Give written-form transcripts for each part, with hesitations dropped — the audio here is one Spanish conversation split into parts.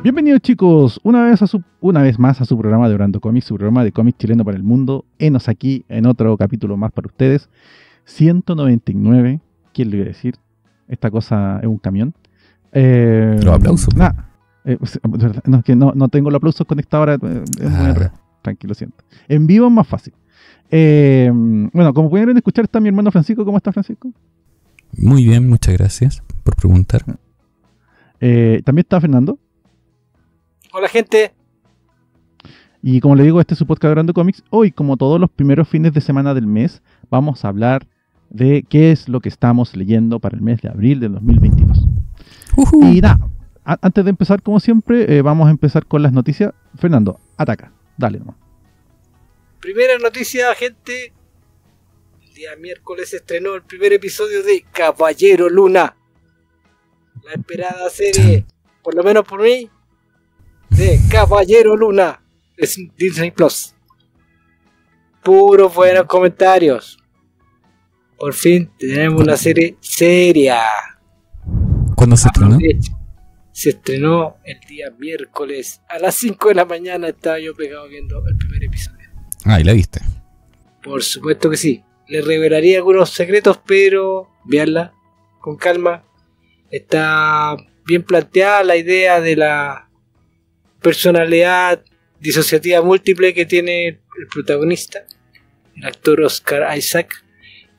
Bienvenidos chicos, una vez más a su programa de Orlando Comics, su programa de cómics chileno para el mundo. Enos aquí en otro capítulo más para ustedes. 199, ¿quién le iba a decir? Esta cosa es un camión. Los aplausos. No, es que no tengo los aplausos conectados ahora. Es muy enredado. Tranquilo, siento. En vivo es más fácil. Bueno, como pudieron escuchar, está mi hermano Francisco. ¿Cómo está, Francisco? Muy bien, muchas gracias por preguntar. También está Fernando. Hola, gente. Y como le digo, este es su podcast Orlando Comics. Hoy, como todos los primeros fines de semana del mes, vamos a hablar de qué es lo que estamos leyendo para el mes de abril del 2022. Y nada, antes de empezar, como siempre, vamos a empezar con las noticias. Fernando, ataca. Dale nomás. Primera noticia, gente. El día miércoles se estrenó el primer episodio de Caballero Luna. La esperada serie, por lo menos por mí, de Caballero Luna. Es Disney Plus. Puros buenos comentarios. Por fin tenemos una serie seria. ¿Cuándo se estrenó? Se estrenó el día miércoles a las 5 de la mañana. Estaba yo pegado viendo el primer episodio. Ah, ¿y la viste? Por supuesto que sí. Le revelaría algunos secretos, pero veanla con calma. Está bien planteada la idea de la personalidad disociativa múltiple que tiene el protagonista, el actor Oscar Isaac,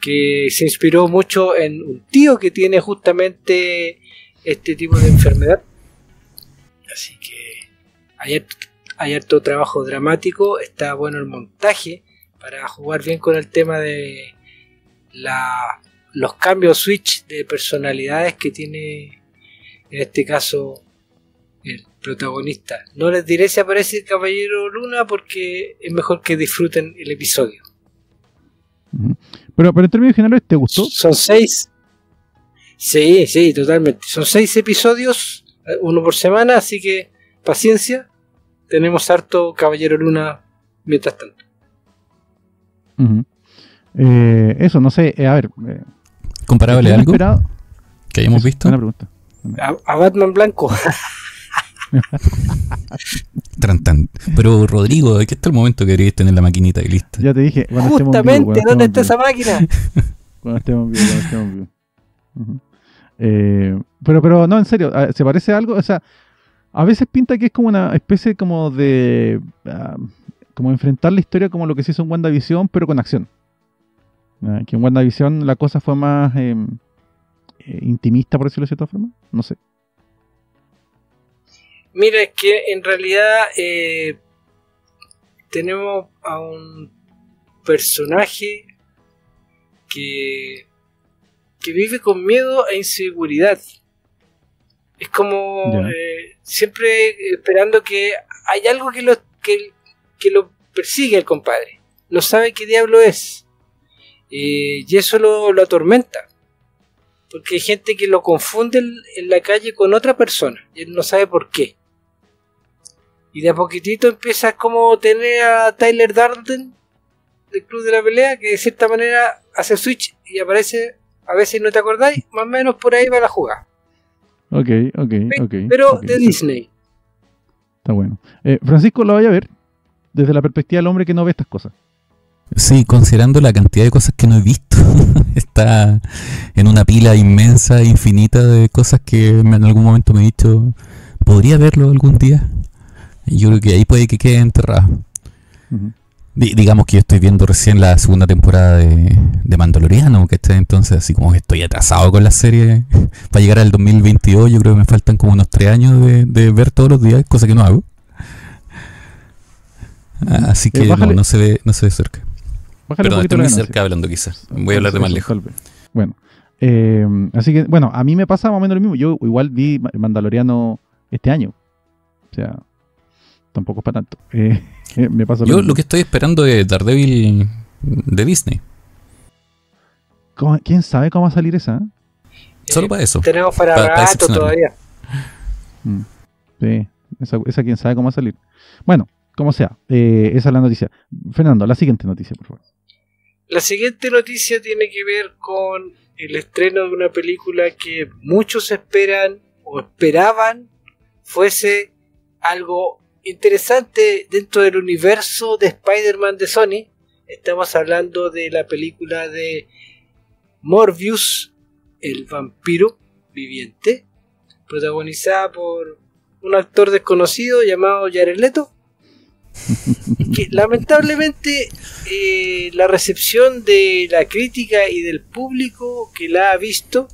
que se inspiró mucho en un tío que tiene justamente este tipo de enfermedad. Así que hay harto trabajo dramático, está bueno el montaje para jugar bien con el tema de los cambios switch de personalidades que tiene en este caso el protagonista. No les diré si aparece el Caballero Luna porque es mejor que disfruten el episodio. Pero en términos generales, ¿te gustó? Son 6. Sí, totalmente. Son 6 episodios, uno por semana, así que paciencia. Tenemos harto Caballero Luna mientras tanto. Eso, no sé, a ver. ¿Comparable a algo esperado? que hayamos visto? Buena pregunta. A Batman Blanco. Pero Rodrigo, aquí está el momento que querías tener la maquinita y lista. Ya te dije. Justamente, ¿dónde está esa máquina? Cuando estemos vivos. Pero no, en serio, ¿se parece a algo? O sea, a veces pinta que es como una especie como de como enfrentar la historia como lo que se hizo en WandaVision, pero con acción. Que en WandaVision la cosa fue más intimista, por decirlo de cierta forma. No sé. Mira, es que en realidad tenemos a un personaje que vive con miedo e inseguridad. Es como siempre esperando que hay algo que lo persigue el compadre. No sabe qué diablo es. Y eso lo atormenta. Porque hay gente que lo confunde en la calle con otra persona. Y él no sabe por qué. Y de a poquitito empieza como tener a Tyler Durden del Club de la Pelea, que de cierta manera hace switch y aparece, a veces no te acordáis, más o menos por ahí va la jugada. Ok. Pero de Disney. Está bueno. Francisco, lo vaya a ver desde la perspectiva del hombre que no ve estas cosas. Sí, considerando la cantidad de cosas que no he visto. Está en una pila inmensa, infinita de cosas que en algún momento me he dicho, ¿podría verlo algún día? Yo creo que ahí puede que quede enterrado. Digamos que yo estoy viendo recién la segunda temporada de Mandaloriano, que está entonces así como que estoy atrasado con la serie. Para llegar al 2022 yo creo que me faltan como unos 3 años de ver todos los días, cosa que no hago. Así que no se ve cerca. Perdón, estoy muy cerca hablando quizás. Voy a hablar de más lejos. Bueno, así que, bueno, a mí me pasa más o menos lo mismo. Yo igual vi Mandaloriano este año. O sea, tampoco es para tanto. Me pasa yo lo que estoy esperando es Daredevil de Disney. ¿Quién sabe cómo va a salir esa? Solo para eso. Tenemos para rato todavía. Sí, esa quién sabe cómo va a salir. Bueno, como sea, esa es la noticia. Fernando, la siguiente noticia, por favor. La siguiente noticia tiene que ver con el estreno de una película que muchos esperan o esperaban fuese algo interesante dentro del universo de Spider-Man de Sony. Estamos hablando de la película de Morbius, el vampiro viviente, protagonizada por un actor desconocido llamado Jared Leto, que lamentablemente la recepción de la crítica y del público que la ha visto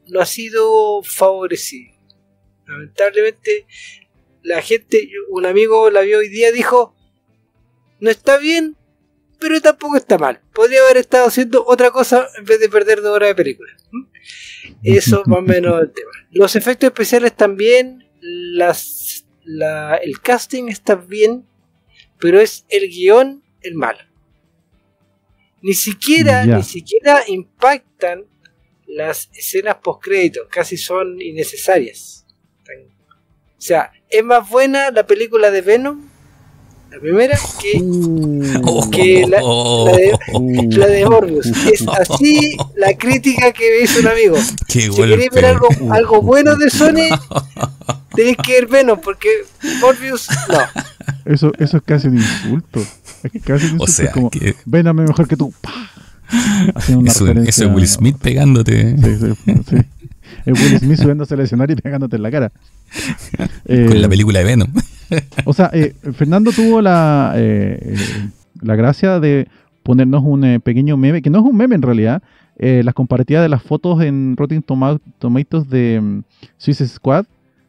no ha sido favorecida. Lamentablemente la gente, un amigo la vio hoy día, dijo: no está bien, pero tampoco está mal, podría haber estado haciendo otra cosa en vez de perder 2 horas de película. Eso más o menos el tema. Los efectos especiales también, el casting está bien, pero es el guión el malo. Ni siquiera impactan las escenas postcréditos, casi son innecesarias. O sea, es más buena la película de Venom, la primera, que la de Morbius. Es así la crítica que me hizo un amigo. Si queréis ver algo bueno de Sony, tenéis que ver Venom, porque Morbius no. Eso es casi un insulto. Es casi un insulto. O sea, es como, Venom es mejor que tú. Eso es Will Smith pegándote. Sí. Es Will Smith subiéndose al escenario y pegándote en la cara. Con la película de Venom. O sea, Fernando tuvo la gracia de ponernos un pequeño meme, que no es un meme en realidad, las comparativas de las fotos en Rotten Tomatoes de Suicide Squad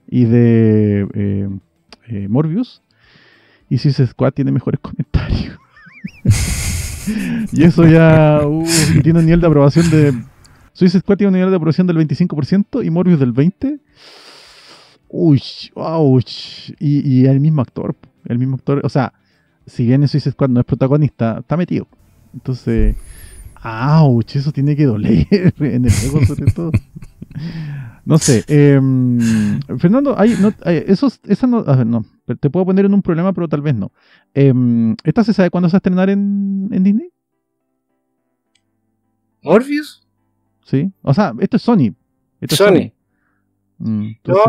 y de Morbius. Y Suicide Squad tiene mejores comentarios. Y eso ya tiene un nivel de aprobación de... Suicide Squad tiene un nivel de aprobación del 25% y Morbius del 20%. Y el mismo actor. O sea, si bien en Suicide Squad no es protagonista, está metido. Entonces, eso tiene que doler en el ego sobre todo. No sé. Fernando, no, te puedo poner en un problema, pero tal vez no. ¿Esta se sabe cuándo se va a estrenar en Disney? ¿Morbius? Sí. O sea, esto es Sony. Entonces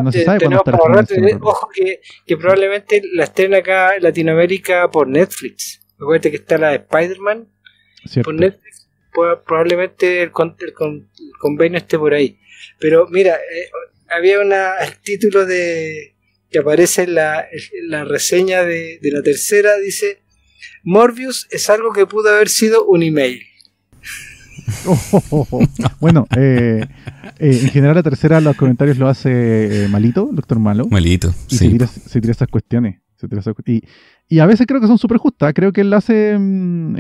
no se sabe cuándo estará estrenando. Ojo que probablemente la estrena acá en Latinoamérica por Netflix. Recuerda que está la de Spider-Man por Netflix. Probablemente el convenio esté por ahí. Pero mira, había el título que aparece en la reseña de la tercera, dice: Morbius es algo que pudo haber sido un email. Bueno, en general la tercera los comentarios lo hace Malito, el Doctor Malo. Malito, y sí. se tira esas cuestiones. Y a veces creo que son súper justas. Creo que él hace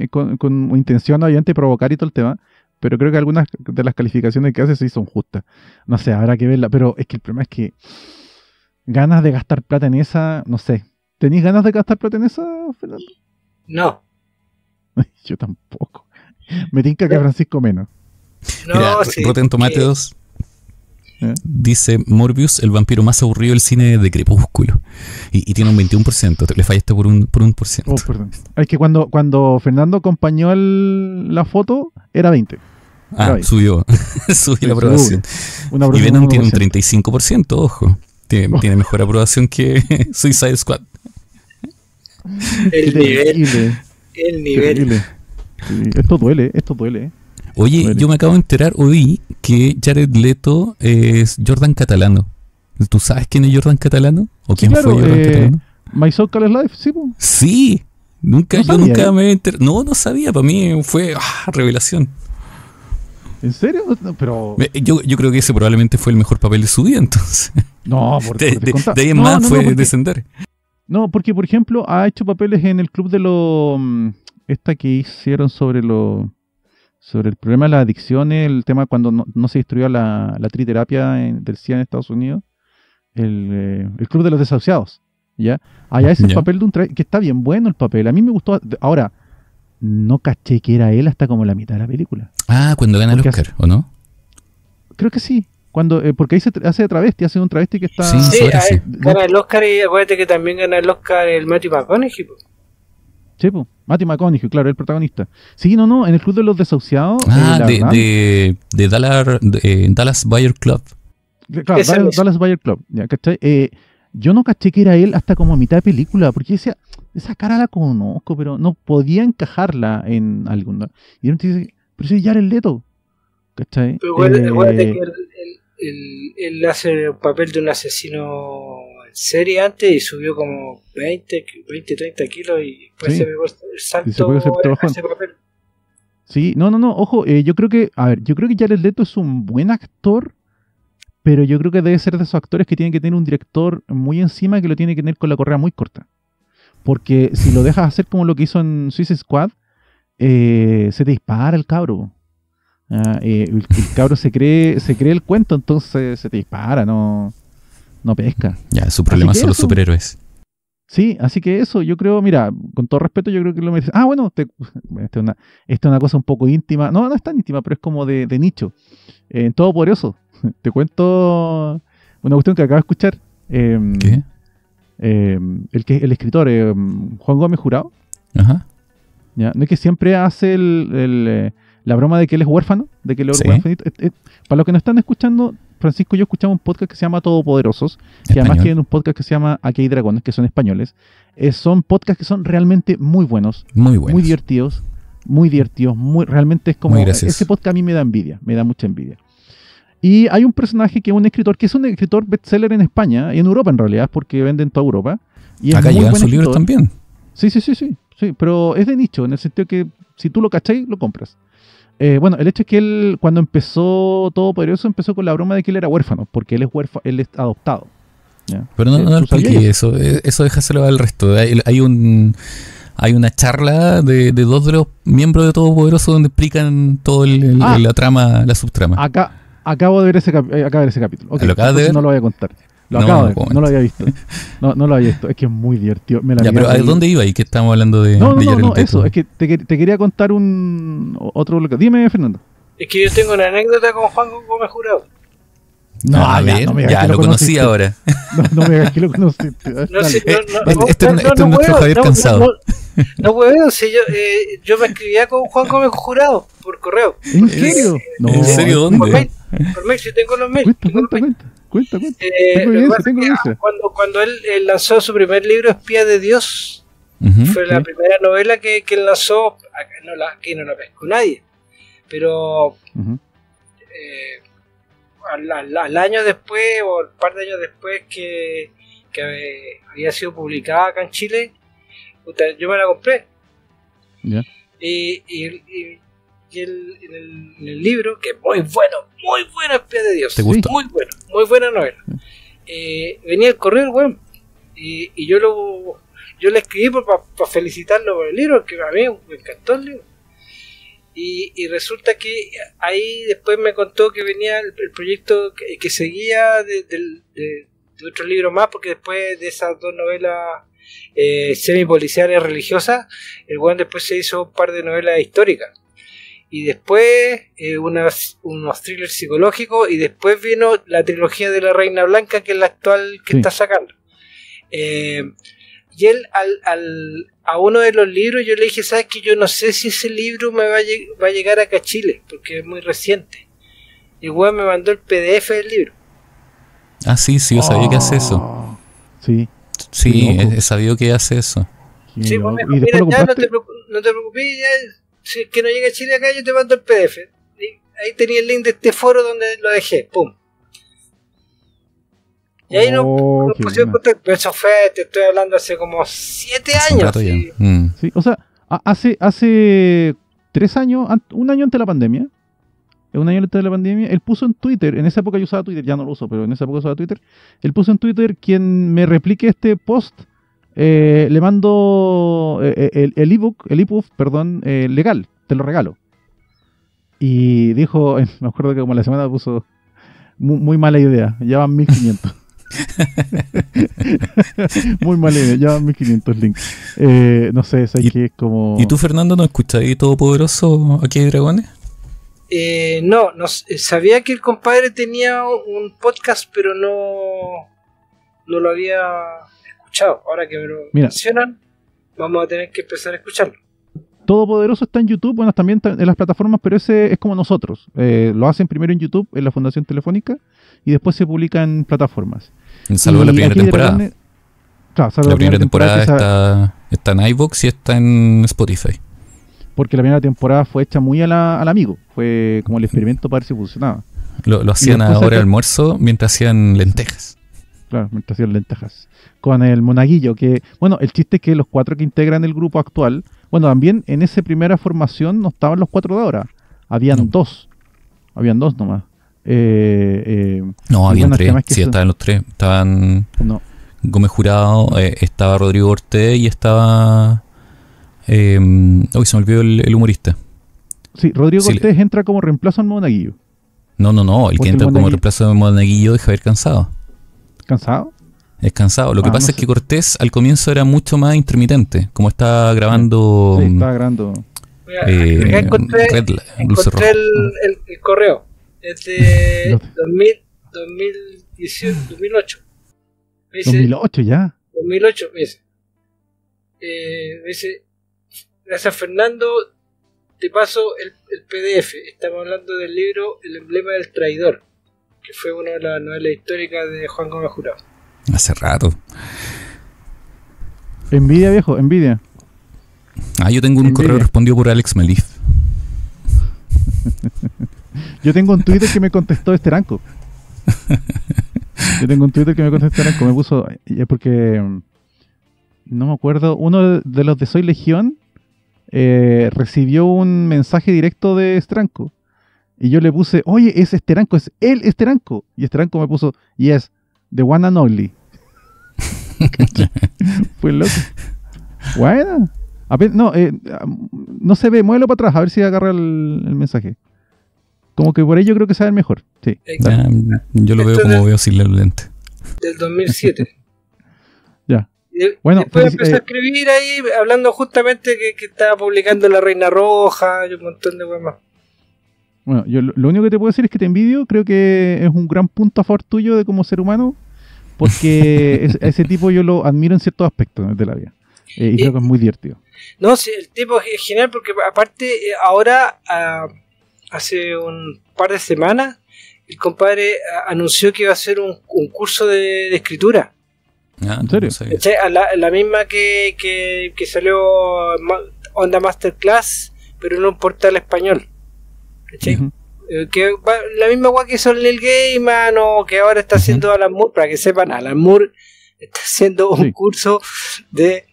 con intención obviamente de provocar y todo el tema. Pero creo que algunas de las calificaciones que hace sí son justas. No sé, habrá que verla. Pero es que el problema es que ganas de gastar plata en esa, no sé. ¿Tenéis ganas de gastar plata en esa, Fernando? No. Yo tampoco. Me tinca que Francisco menos. No, mira, sí, Rotten Tomatoes dice: Morbius, el vampiro más aburrido del cine de Crepúsculo. Y tiene un 21%. Le fallaste por un %. Oh, perdón. Es que cuando Fernando acompañó la foto, era 20. Subió la aprobación. Y Venom tiene un 35%, ojo. Tiene mejor aprobación que Suicide Squad. El nivel. Sí, esto duele. Oye, yo me acabo de enterar hoy que Jared Leto es Jordan Catalano. ¿Tú sabes quién es Jordan Catalano? ¿O quién fue Jordan Catalano? My Soul Life, sí. Sí, yo nunca me enteré. No sabía, para mí fue revelación. ¿En serio? Pero... Yo creo que ese probablemente fue el mejor papel de su vida, entonces. No, de ahí en más fue descender. No, porque por ejemplo ha hecho papeles en el club de los... Esta que hicieron sobre el problema de las adicciones, el tema cuando no se destruyó la triterapia del SIDA en Estados Unidos, el club de los desahuciados, ¿ya? Allá es el papel de un que está bien bueno el papel, a mí me gustó. Ahora, no caché que era él hasta como la mitad de la película. Cuando gana el Oscar, ¿o no? Creo que sí. Porque ahí se hace de travesti, hace un travesti que está... Sí, gana el Oscar y acuérdate que también gana el Oscar el Matthew McConaughey. Sí, pues, Matthew McConaughey, claro, el protagonista. Sí, no, en el club de los desahuciados. De Dallas Buyer Club. Claro, Ese mismo. Dallas Buyer Club, ¿ya? ¿Cachai? Yo no caché que era él hasta como a mitad de película, porque yo decía, esa cara la conozco, pero no podía encajarla en algo, ¿no? Y de repente dice, pero si es Jared Leto, ¿cachai? Pero acuérdate que él hace un papel de un asesino en serie antes y subió como 20, 30 kilos y después Sí. se pegó el Y se salto pegó ese a trabajón. ese papel. Sí, no, ojo, yo creo que Jared Leto es un buen actor, pero yo creo que debe ser de esos actores que tienen que tener un director muy encima que lo tiene que tener con la correa muy corta. Porque si lo dejas hacer como lo que hizo en Suicide Squad, se te dispara el cabro. El cabro se cree el cuento, entonces se te dispara, no pesca. Ya, su problema Así que son los eso. superhéroes. Sí, así que eso, yo creo, mira, con todo respeto, yo creo que lo mereces. Ah, bueno, esta es una cosa un poco íntima. No es tan íntima, pero es como de nicho. En Todopoderoso, te cuento una cuestión que acabo de escuchar. ¿Qué? El escritor, Juan Gómez Jurado, Ajá. ¿ya? ¿No es que siempre hace la broma de que él es huérfano? De que él es Sí. huérfanito. Para los que no están escuchando, Francisco y yo escuchamos un podcast que se llama Todopoderosos, que además Español. tienen un podcast que se llama Aquí hay dragones, que son españoles. Son podcasts que son realmente muy buenos, Muy bueno. muy divertidos, realmente es como, Muy gracioso. ese podcast a mí me da envidia, me da mucha envidia. Y hay un personaje que es un escritor bestseller en España y en Europa en realidad, porque vende en toda Europa. Y es Acá muy llegan buen sus libros escritor. también. Sí, pero es de nicho, en el sentido que si tú lo cacháis, lo compras. Bueno, el hecho es que él, cuando empezó Todopoderoso, empezó con la broma de que él era huérfano, porque él es adoptado. ¿Ya? Pero no, Sí, no ¿tú sabías expliqué eso. Eso déjaselo al resto. Hay una charla de dos de los miembros de Todopoderoso donde explican todo la trama, la subtrama. Acabo de ver ese capítulo. Ok, ¿Lo acabas de entonces ver? no lo voy a contar. Lo No, acabo de ver, ¿cómo no lo había visto. No lo había visto. Es que es muy divertido. Me la Ya, vi pero ¿a ahí. dónde iba ahí? Que estamos hablando de No, Jared Leto. eso. Es que te quería contar otro bloque. Dime, Fernando. Es que yo tengo una anécdota con Juan Gómez Jurado. A ver, no me digas ya que lo conocí conociste. ahora. No me digas que lo conociste. No sé, Este es nuestro Javier cansado. No puedo, si yo me escribía con Juan Gómez Jurado por correo. ¿En serio? No, ¿En serio? Por ¿Dónde? mail, por mail, si tengo los mails. Cuenta. Lo que Tengo evidencia, pasa es tengo que evidencia. cuando él lanzó su primer libro, Espía de Dios, Ujú. fue la Sí. primera novela que él lanzó. Aquí no la pescó nadie, pero Ujú. al año después, o un par de años después que había sido publicada acá en Chile, puta, yo me la compré. Ya. Y en el libro, que es muy bueno, Espía de Dios. ¿Te gustó? Muy buena novela. Venía el correo, weón. Y yo le escribí para felicitarlo por el libro, que a mí me encantó el libro. Y resulta que ahí después me contó que venía el proyecto que seguía de otro libro más, porque después de esas dos novelas semi-policiales religiosas, el weón después se hizo un par de novelas históricas. Y después unos thrillers psicológicos, y después vino la trilogía de la Reina Blanca, que es la actual que Sí. está sacando. Y él a uno de los libros yo le dije, ¿sabes qué? Yo no sé si ese libro me va a llegar acá a Chile, porque es muy reciente. Y el weón me mandó el PDF del libro. Ah, sí, yo sabía que hace eso. Sí. Sí, Qué loco. he sabido que hace eso. Qué Sí, loco. pues me ¿Y dijo, después lo mira, ya compraste? no te preocupes, ya, si es que no llega a Chile acá, yo te mando el PDF. Y ahí tenía el link de este foro donde lo dejé, pum. Y ahí nos Qué pusimos en buena. contacto. Pero eso fue, te estoy hablando hace como 7 Hace un años. rato ya. Sí. Sí, o sea, hace 3 años, un año antes de la pandemia, él puso en Twitter, en esa época yo usaba Twitter, ya no lo uso, pero en esa época usaba Twitter, él puso en Twitter, quien me replique este post, le mando el ebook, perdón, legal, te lo regalo. Y dijo, me acuerdo que como la semana puso, muy mala idea, ya van 1500. Muy mala idea, ya van 1500 links. No sé, es que es como... ¿Y tú, Fernando, no escuchas ahí Todopoderoso Aquí hay dragones? No, sabía que el compadre tenía un podcast, pero no lo había escuchado. Ahora que me lo Mira. mencionan, vamos a tener que empezar a escucharlo. todopoderoso está en YouTube, bueno, también en las plataformas, pero ese es como nosotros. Lo hacen primero en YouTube, en la Fundación Telefónica, y después se publica en plataformas. Salvo la primera aquí temporada. Claro, salvo La primera temporada que está en iVoox y está en Spotify. porque la primera temporada fue hecha muy al amigo. Fue como el experimento para ver si funcionaba. Lo hacían a hora de almuerzo mientras hacían lentejas. Claro, mientras hacían lentejas. Con el monaguillo, que... Bueno, el chiste es que los 4 que integran el grupo actual... Bueno, también en esa primera formación no estaban los 4 de ahora. Habían 2. Habían 2 nomás. No, habían 3. Sí, estaban los 3. Estaban Gómez Jurado, estaba Rodrigo Ortega y estaba... Hoy se me olvidó el humorista. Sí, Rodrigo Cortés entra como reemplazo al monaguillo. No, el que entra como reemplazo del monaguillo es Javier Cansado. ¿Cansado? Es Cansado. Lo que pasa es que Cortés al comienzo era mucho más intermitente. Como estaba grabando... Sí, estaba grabando... encontré el correo. Es de 2008. 2008 ya. 2008, dice, gracias Fernando, te paso el PDF. Estamos hablando del libro El emblema del traidor, que fue una de las novelas históricas de Juan Gómez Jurado. Hace rato. Envidia, viejo, envidia. Yo tengo un correo respondido por Alex Malif. Yo tengo un Twitter que me contestó Esteranco. Me puso... Porque... No me acuerdo. Uno de los de Soy Legión recibió un mensaje directo de Esteranco. Y yo le puse, oye, es Esteranco, es el Esteranco. Y Esteranco me puso, yes, the one and only. Fue loco. Bueno. No se ve, muévelo para atrás, a ver si agarra el mensaje. Como que por ahí yo creo que sabe mejor. Sí. Yo lo veo como veo sin el lente. Del 2007. Ya. Bueno, después empezó a escribir ahí, hablando justamente que estaba publicando La Reina Roja y un montón de cosas más. Bueno, yo lo único que te puedo decir es que te envidio. Creo que es un gran punto a favor tuyo de como ser humano, porque ese tipo yo lo admiro en ciertos aspectos de la vida. Y creo que es muy divertido. No, sí, el tipo es genial porque aparte ahora, hace un par de semanas, el compadre anunció que iba a hacer un curso de escritura. ¿En serio? La misma que salió Onda Masterclass, pero en un portal español. Uh-huh. Que la misma guay que hizo Neil Gaiman, o que ahora está haciendo Alan Moore. Para que sepan, Alan Moore está haciendo un curso de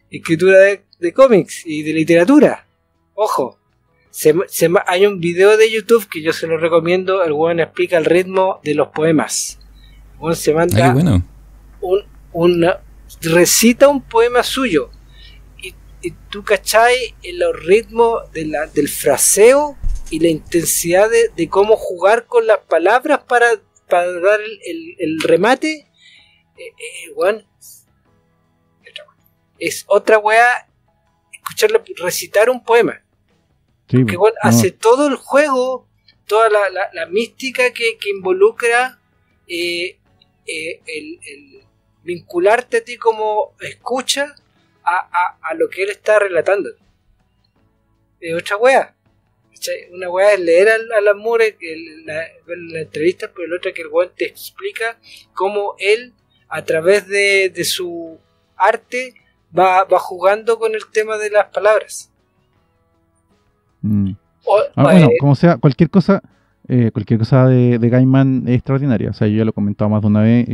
escritura de cómics y de literatura. Ojo, hay un video de YouTube que yo se lo recomiendo. El weón explica el ritmo de los poemas. El weón se manda recita un poema suyo y tú cachai los ritmos del fraseo y la intensidad de cómo jugar con las palabras para dar el remate. Weón, es otra weá escucharlo recitar un poema. Sí, porque bueno, hace todo el juego, toda la mística que involucra el vincularte a ti como escucha a lo que él está relatando. Otra weá. Una weá es leer a Alan Moore la entrevista, pero la otra que el weón te explica cómo él, a través de su arte, va jugando con el tema de las palabras. Bueno, como sea, cualquier cosa de Gaiman es extraordinaria. O sea, yo ya lo he comentado más de una vez.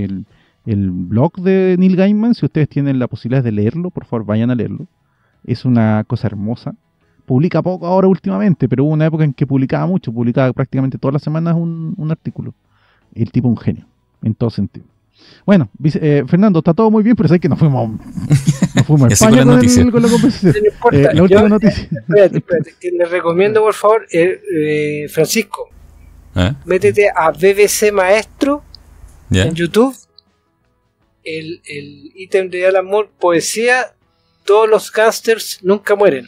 El blog de Neil Gaiman, si ustedes tienen la posibilidad de leerlo, por favor vayan a leerlo. Es una cosa hermosa. Publica poco ahora últimamente, pero hubo una época en que publicaba mucho. Publicaba prácticamente todas las semanas un artículo. El tipo un genio, en todo sentido. Bueno, Fernando, está todo muy bien, pero sé que nos fuimos a España con la conversación. No importa. La última noticia. Espérate, que les recomiendo, por favor, Francisco, métete a BBC Maestro en YouTube. El ítem de Alan Moore, poesía, todos los gángsters nunca mueren.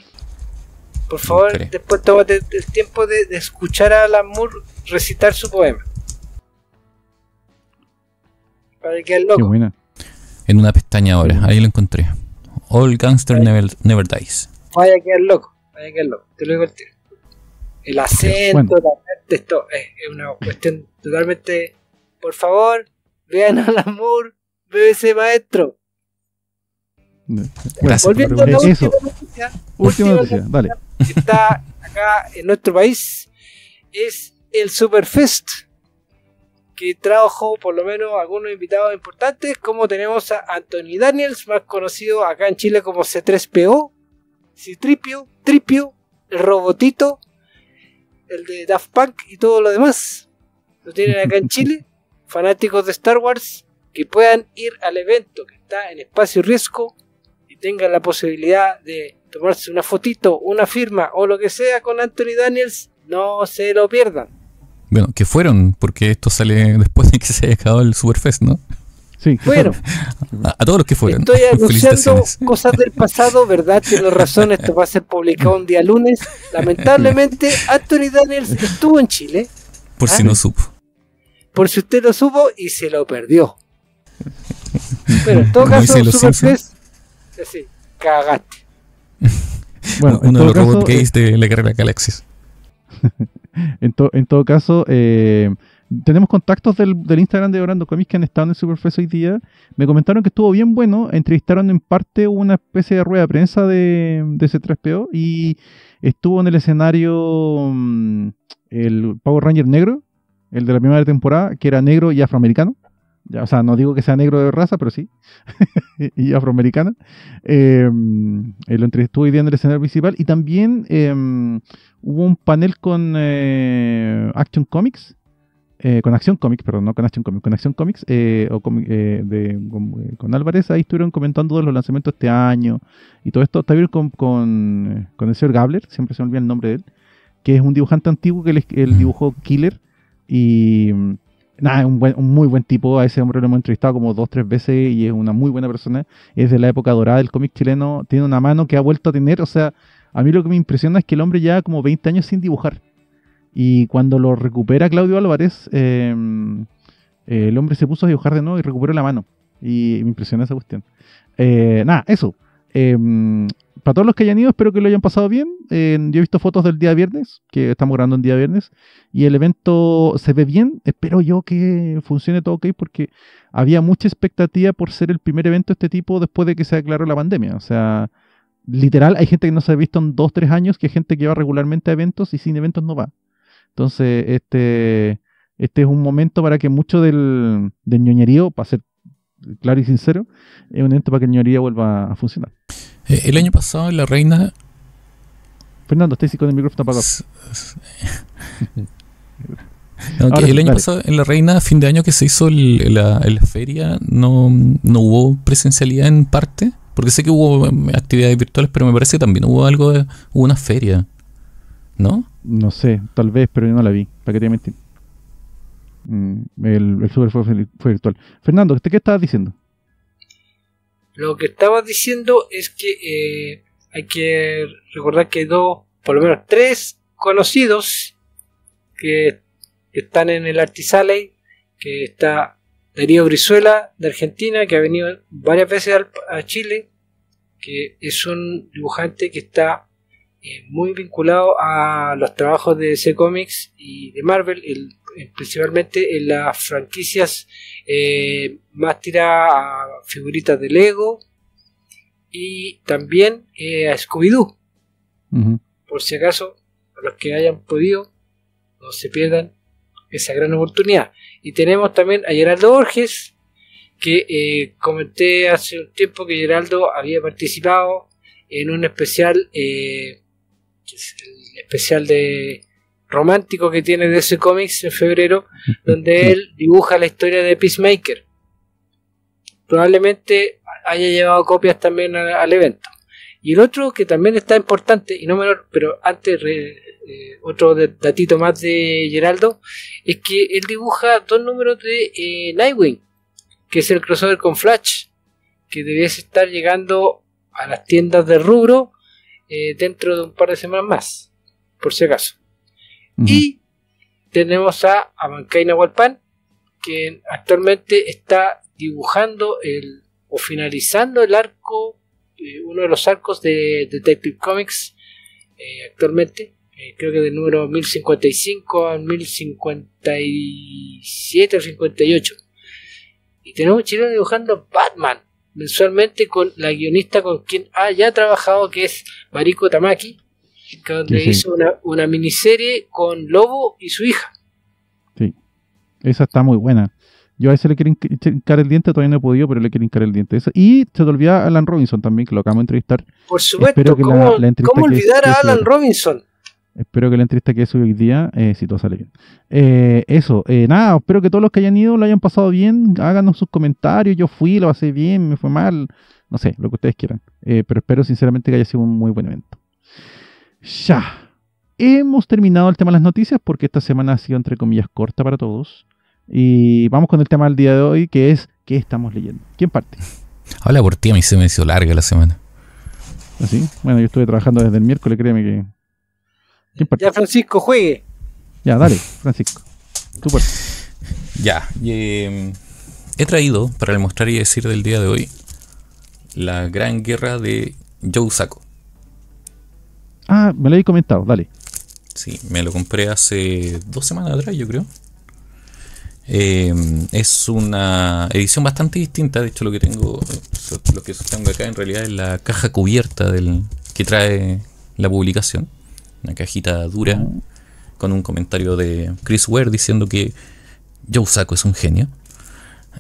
Por favor, después tómate el tiempo de escuchar a Alan Moore recitar su poema. Para que el loco. Qué buena. En una pestaña ahora, ahí lo encontré. All Gangster Never Dies. Vaya a quedar loco, te lo digo al tiro. El acento, esto es una cuestión totalmente. Por favor, vean Alan Moore, BBC maestro. Gracias. Volviendo a la última noticia, dale. Que está acá en nuestro país es el Superfest, que trajo por lo menos algunos invitados importantes, como tenemos a Anthony Daniels, más conocido acá en Chile como C3PO, Citripio, Tripio, el Robotito, el de Daft Punk y todo lo demás. Lo tienen acá en Chile, fanáticos de Star Wars, que puedan ir al evento que está en Espacio Riesgo y tengan la posibilidad de tomarse una fotito, una firma o lo que sea con Anthony Daniels. No se lo pierdan. Bueno, que fueron, porque esto sale después de que se haya acabado el Superfest, ¿no? Sí, bueno, a todos los que fueron. Estoy anunciando cosas del pasado, ¿verdad? Tienes razón, esto va a ser publicado un día lunes. Lamentablemente, Anthony Daniels estuvo en Chile. Por si no supo. Por si usted lo supo y se lo perdió. Pero en todo caso, Superfest, así, cagaste. Bueno, uno de los robot gays de la Guerra de las Galaxias. En todo caso, tenemos contactos del Instagram de Orlando Comics que han estado en el Superfest hoy día. Me comentaron que estuvo bien bueno. Entrevistaron en parte una especie de rueda de prensa de C3PO y estuvo en el escenario el Power Ranger negro, el de la primera temporada, que era negro y afroamericano. Ya, o sea, no digo que sea negro de raza, pero sí. Y afroamericana. Lo entrevistó hoy día en el escenario principal. Y también hubo un panel con Action Comics. Con Acción Comics, perdón, no con Action Comics, con Acción Comics, con Álvarez. Ahí estuvieron comentando de los lanzamientos este año y todo esto. También con el señor Gabler, siempre se me olvida el nombre de él, que es un dibujante antiguo que él dibujó Killer. Y nada, un muy buen tipo. A ese hombre lo hemos entrevistado como 2 o 3 veces y es una muy buena persona. Es de la época dorada del cómic chileno. Tiene una mano que ha vuelto a tener. O sea, a mí lo que me impresiona es que el hombre lleva como 20 años sin dibujar. Y cuando lo recupera Claudio Álvarez, el hombre se puso a dibujar de nuevo y recuperó la mano. Y me impresiona esa cuestión. Nada, eso. Para todos los que hayan ido, espero que lo hayan pasado bien. Yo he visto fotos del día viernes, que estamos grabando el día viernes, y el evento se ve bien. Espero yo que funcione todo ok, porque había mucha expectativa por ser el primer evento de este tipo después de que se declaró la pandemia. O sea, literal, hay gente que no se ha visto en 2 o 3 años, que hay gente que va regularmente a eventos y sin eventos no va. Entonces, este es un momento para que mucho del ñoñerío, para ser claro y sincero, es un evento para que el ñoñerío vuelva a funcionar. El año pasado en La Reina... Fernando, estoy con el micrófono apagado. El año pasado en La Reina, a fin de año que se hizo la feria, no hubo presencialidad en parte, porque sé que hubo actividades virtuales, pero me parece que también hubo hubo una feria, ¿no? No sé, tal vez, pero yo no la vi. ¿Para qué te voy a mentir? El Super fue virtual. Fernando, ¿qué estabas diciendo? Lo que estaba diciendo es que hay que recordar que por lo menos 3 conocidos que están en el Artisale, que está Darío Brizuela de Argentina, que ha venido varias veces a Chile, que es un dibujante que está muy vinculado a los trabajos de DC Comics y de Marvel, principalmente en las franquicias más tiradas a figuritas de Lego y también a Scooby-Doo. Por si acaso, a los que hayan podido, no se pierdan esa gran oportunidad. Y tenemos también a Geraldo Borges, que comenté hace un tiempo que Geraldo había participado en un especial, que es el especial de romántico que tiene DC Comics en febrero, donde él dibuja la historia de Peacemaker. Probablemente haya llevado copias también al evento. Y el otro que también está importante, y no menor, pero antes otro datito más de Geraldo, es que él dibuja 2 números de Nightwing, que es el crossover con Flash, que debiese estar llegando a las tiendas de rubro dentro de un par de semanas más, por si acaso. Y tenemos a Abancay Nahualpan, que actualmente está dibujando o finalizando el arco uno de los arcos de Detective Comics actualmente. Creo que del número 1055 al 1057 o 58. Y tenemos un chileno dibujando Batman mensualmente con la guionista con quien ya ha trabajado, que es Mariko Tamaki, donde hizo una miniserie con Lobo y su hija. Sí, esa está muy buena. Yo a ese le quiero hincar el diente, todavía no he podido, pero le quiero hincar el diente. Y se te olvida Alan Robinson también, que lo acabamos de entrevistar. Por supuesto, ¿cómo olvidar a Alan Robinson? Espero que la entrevista que sube hoy día, si todo sale bien. Nada, espero que todos los que hayan ido lo hayan pasado bien. Háganos sus comentarios. Yo fui, lo pasé bien, me fue mal. No sé, lo que ustedes quieran. Pero espero sinceramente que haya sido un muy buen evento. Ya. Hemos terminado el tema de las noticias porque esta semana ha sido entre comillas corta para todos. Y vamos con el tema del día de hoy, que es ¿qué estamos leyendo? ¿Quién parte? Habla por ti, a mí se me hizo larga la semana. ¿Así? Bueno, yo estuve trabajando desde el miércoles, créeme que... ¿Quién parte? Ya, Francisco, juegue. Ya, dale, Francisco. Tú parte. Ya, he traído para mostrar y decir del día de hoy La Gran Guerra de Joe Sacco. Ah, me lo habéis comentado, dale. Sí, me lo compré hace 2 semanas atrás, yo creo. Es una edición bastante distinta. De hecho, lo que tengo acá en realidad es la caja cubierta que trae la publicación. Una cajita dura con un comentario de Chris Ware diciendo que Joe Sacco es un genio.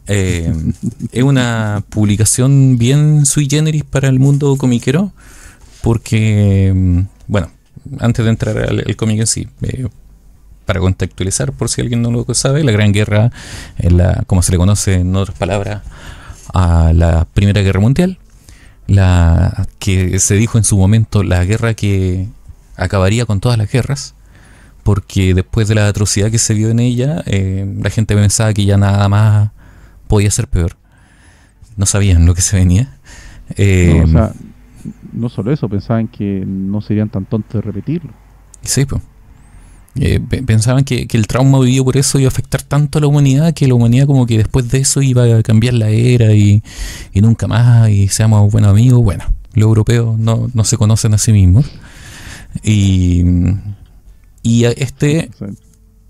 Es una publicación bien sui generis para el mundo comiquero porque, bueno, antes de entrar al cómic en sí, para contextualizar, por si alguien no lo sabe, la Gran Guerra es como se le conoce en otras palabras a la Primera Guerra Mundial, la que se dijo en su momento la guerra que acabaría con todas las guerras, porque después de la atrocidad que se vio en ella, la gente pensaba que ya nada más podía ser peor. No sabían lo que se venía. No, o sea, no solo eso, pensaban que no serían tan tontos de repetirlo. Sí, pues. Pensaban que el trauma vivido por eso iba a afectar tanto a la humanidad, que la humanidad como que después de eso iba a cambiar la era y nunca más, y seamos buenos amigos. Bueno, los europeos no se conocen a sí mismos. Y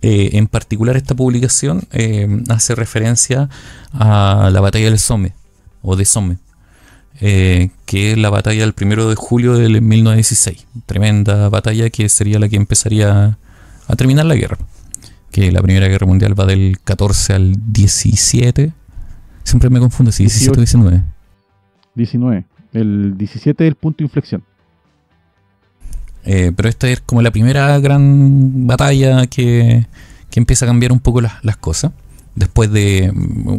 en particular esta publicación hace referencia a la batalla del Somme, o de Somme, que es la batalla del 1 de julio de 1916. Tremenda batalla que sería la que empezaría a terminar la guerra. Que la Primera Guerra Mundial va del 14 al 17. Siempre me confundo si 17 o 19. 19. El 17 es el punto de inflexión. Pero esta es como la primera gran batalla que empieza a cambiar un poco las cosas. Después de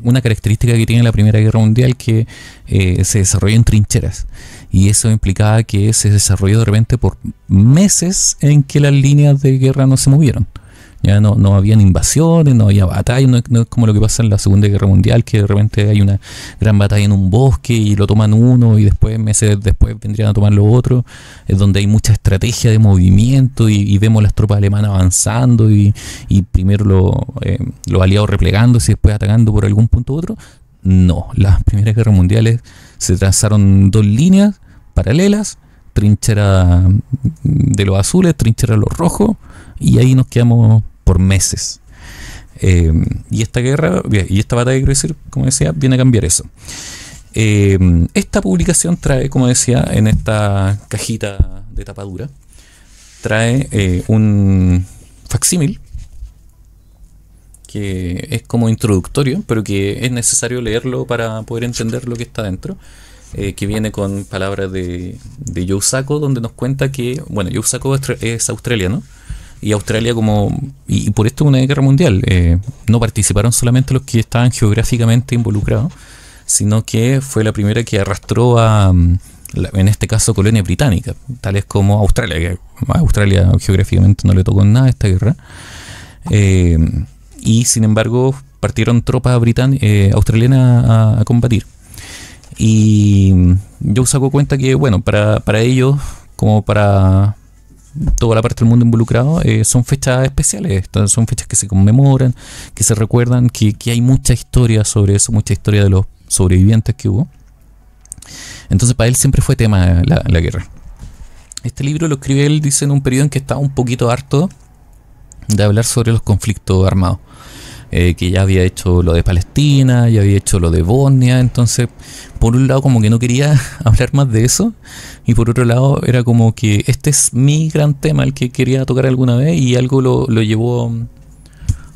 una característica que tiene la Primera Guerra Mundial, que se desarrolló en trincheras, y eso implicaba que se desarrolló de repente por meses en que las líneas de guerra no se movieron. Ya no habían invasiones, no había batallas, no es como lo que pasa en la Segunda Guerra Mundial, que de repente hay una gran batalla en un bosque y lo toman uno y después, meses después, vendrían a tomar lo otro. Es donde hay mucha estrategia de movimiento y vemos las tropas alemanas avanzando y primero los aliados replegándose y después atacando por algún punto u otro. No, las Primeras Guerras Mundiales se trazaron 2 líneas paralelas, trinchera de los azules, trinchera de los rojos, y ahí nos quedamos por meses. Y esta guerra, y esta batalla, quiero decir, como decía, viene a cambiar eso. Esta publicación trae, como decía, en esta cajita de tapadura, trae un facsímil que es como introductorio, pero que es necesario leerlo para poder entender lo que está dentro. Que viene con palabras de Joe Sacco, donde nos cuenta que, bueno, Joe Sacco es australiano, y Australia y por esto una guerra mundial, no participaron solamente los que estaban geográficamente involucrados, sino que fue la primera que arrastró en este caso, colonia británica, tales como Australia, que a Australia geográficamente no le tocó nada esta guerra, y sin embargo partieron tropas australianas a combatir. Y Joe Sacco cuenta que, bueno, para ellos, como para toda la parte del mundo involucrado, son fechas especiales. Son fechas que se conmemoran, que se recuerdan, que hay mucha historia sobre eso, mucha historia de los sobrevivientes que hubo. Entonces para él siempre fue tema la guerra. Este libro lo escribe él, dice, en un periodo en que estaba un poquito harto de hablar sobre los conflictos armados. Que ya había hecho lo de Palestina, ya había hecho lo de Bosnia, entonces por un lado como que no quería hablar más de eso, y por otro lado era como que este es mi gran tema, el que quería tocar alguna vez, y algo lo llevó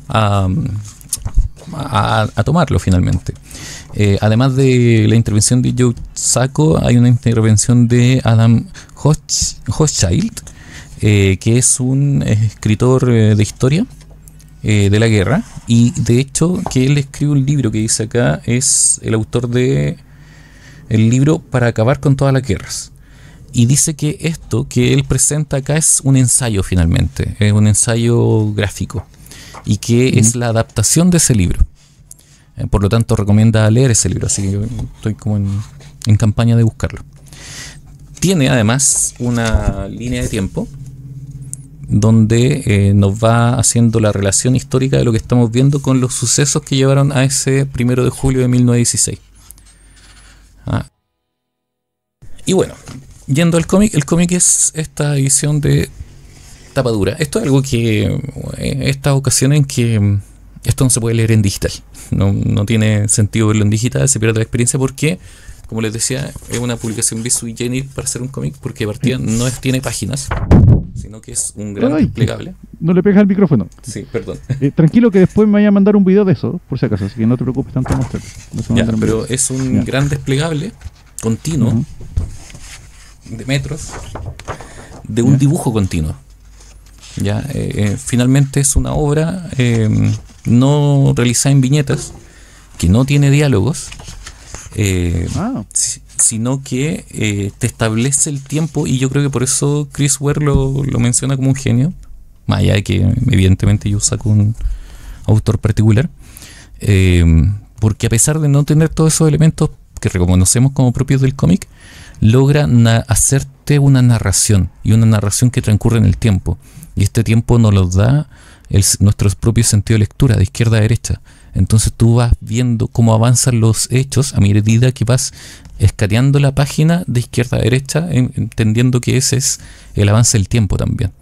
a tomarlo finalmente. Además de la intervención de Joe Sacco, hay una intervención de Adam Hochschild, que es un escritor de historia de la guerra, y de hecho que él escribe un libro que dice acá, es el autor de el libro Para acabar con todas las guerras, y dice que esto que él presenta acá es un ensayo finalmente, es un ensayo gráfico, y que es la adaptación de ese libro. Por lo tanto recomienda leer ese libro, así que estoy como en campaña de buscarlo. Tiene además una línea de tiempo donde nos va haciendo la relación histórica de lo que estamos viendo con los sucesos que llevaron a ese 1 de julio de 1916. Y bueno, yendo al cómic, el cómic es esta edición de tapa dura. Esto es algo que estas ocasiones en que esto no se puede leer en digital, no tiene sentido verlo en digital, se pierde la experiencia porque, como les decía, es una publicación bis sui generis para hacer un cómic, porque de partida no tiene páginas, sino que es un gran desplegable. No le pegas al micrófono. Sí, perdón. Tranquilo que después me vaya a mandar un video de eso, por si acaso, así que no te preocupes tanto en mostrarlo. Ya, pero es un gran desplegable continuo de metros de un dibujo continuo. Ya, finalmente es una obra no realizada en viñetas, que no tiene diálogos, sino que te establece el tiempo, y yo creo que por eso Chris Ware lo menciona como un genio, más allá de que evidentemente yo saco un autor particular, porque a pesar de no tener todos esos elementos que reconocemos como propios del cómic, logra hacerte una narración, y una narración que transcurre en el tiempo, y este tiempo nos lo da nuestro propio sentido de lectura, de izquierda a derecha. Entonces tú vas viendo cómo avanzan los hechos a medida que vas escaneando la página de izquierda a derecha, entendiendo que ese es el avance del tiempo también.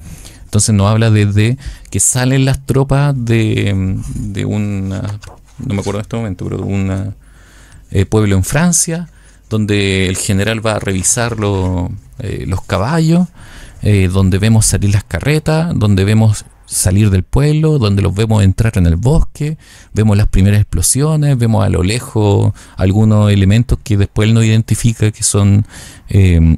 Entonces nos habla desde que salen las tropas de una, no me acuerdo en este momento, pero de un pueblo en Francia, donde el general va a revisar los caballos, donde vemos salir las carretas, donde vemos salir del pueblo, donde los vemos entrar en el bosque, vemos las primeras explosiones, vemos a lo lejos algunos elementos que después él no identifica, que son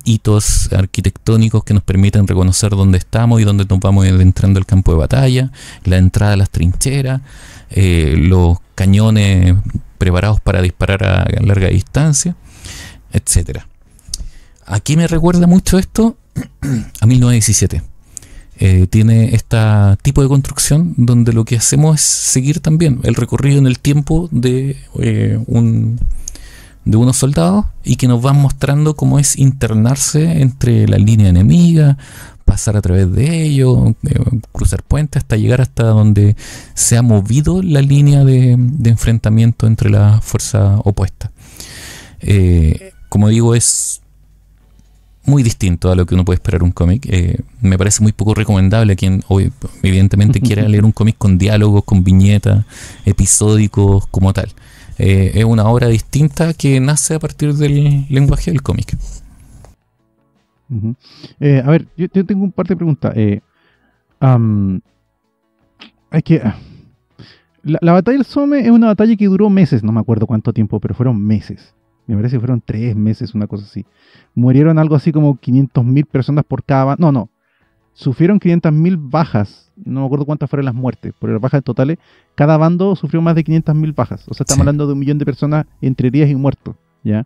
hitos arquitectónicos que nos permiten reconocer dónde estamos y dónde nos vamos entrando al campo de batalla, la entrada a las trincheras, los cañones preparados para disparar a larga distancia, etcétera. ¿A qué me recuerda mucho esto? A 1917. Tiene este tipo de construcción donde lo que hacemos es seguir también el recorrido en el tiempo de unos soldados, y que nos van mostrando cómo es internarse entre la línea enemiga, pasar a través de ellos, cruzar puentes hasta llegar hasta donde se ha movido la línea de enfrentamiento entre las fuerzas opuestas. Como digo, es muy distinto a lo que uno puede esperar un cómic. Me parece muy poco recomendable a quien hoy, evidentemente quiera leer un cómic con diálogos, con viñetas, episódicos como tal. Es una obra distinta que nace a partir del lenguaje del cómic. A ver, yo tengo un par de preguntas. La batalla del Somme es una batalla que duró meses, no me acuerdo cuánto tiempo, pero fueron meses. Me parece que fueron 3 meses, una cosa así. Murieron algo así como 500.000 personas por cada bando. No. Sufrieron 500.000 bajas. No me acuerdo cuántas fueron las muertes, pero las bajas totales. Cada bando sufrió más de 500.000 bajas. O sea, estamos hablando de 1 millón de personas entre heridas y muertos. ¿Ya?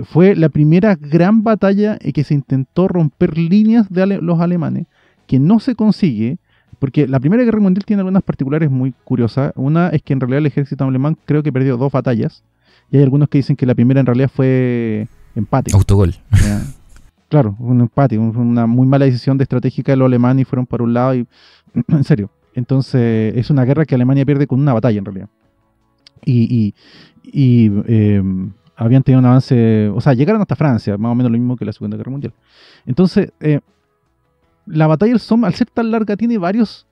Fue la primera gran batalla en que se intentó romper líneas de los alemanes, que no se consigue, porque la Primera Guerra Mundial tiene algunas particulares muy curiosas. Una es que en realidad el ejército alemán creo que perdió 2 batallas. Y hay algunos que dicen que la primera en realidad fue empate. Autogol. Claro, un empate, una muy mala decisión de estratégica de los alemanes, y fueron para un lado y... en serio. Entonces es una guerra que Alemania pierde con una batalla en realidad. habían tenido un avance, o sea, llegaron hasta Francia, más o menos lo mismo que la Segunda Guerra Mundial. Entonces, la batalla del Somme, al ser tan larga, tiene varias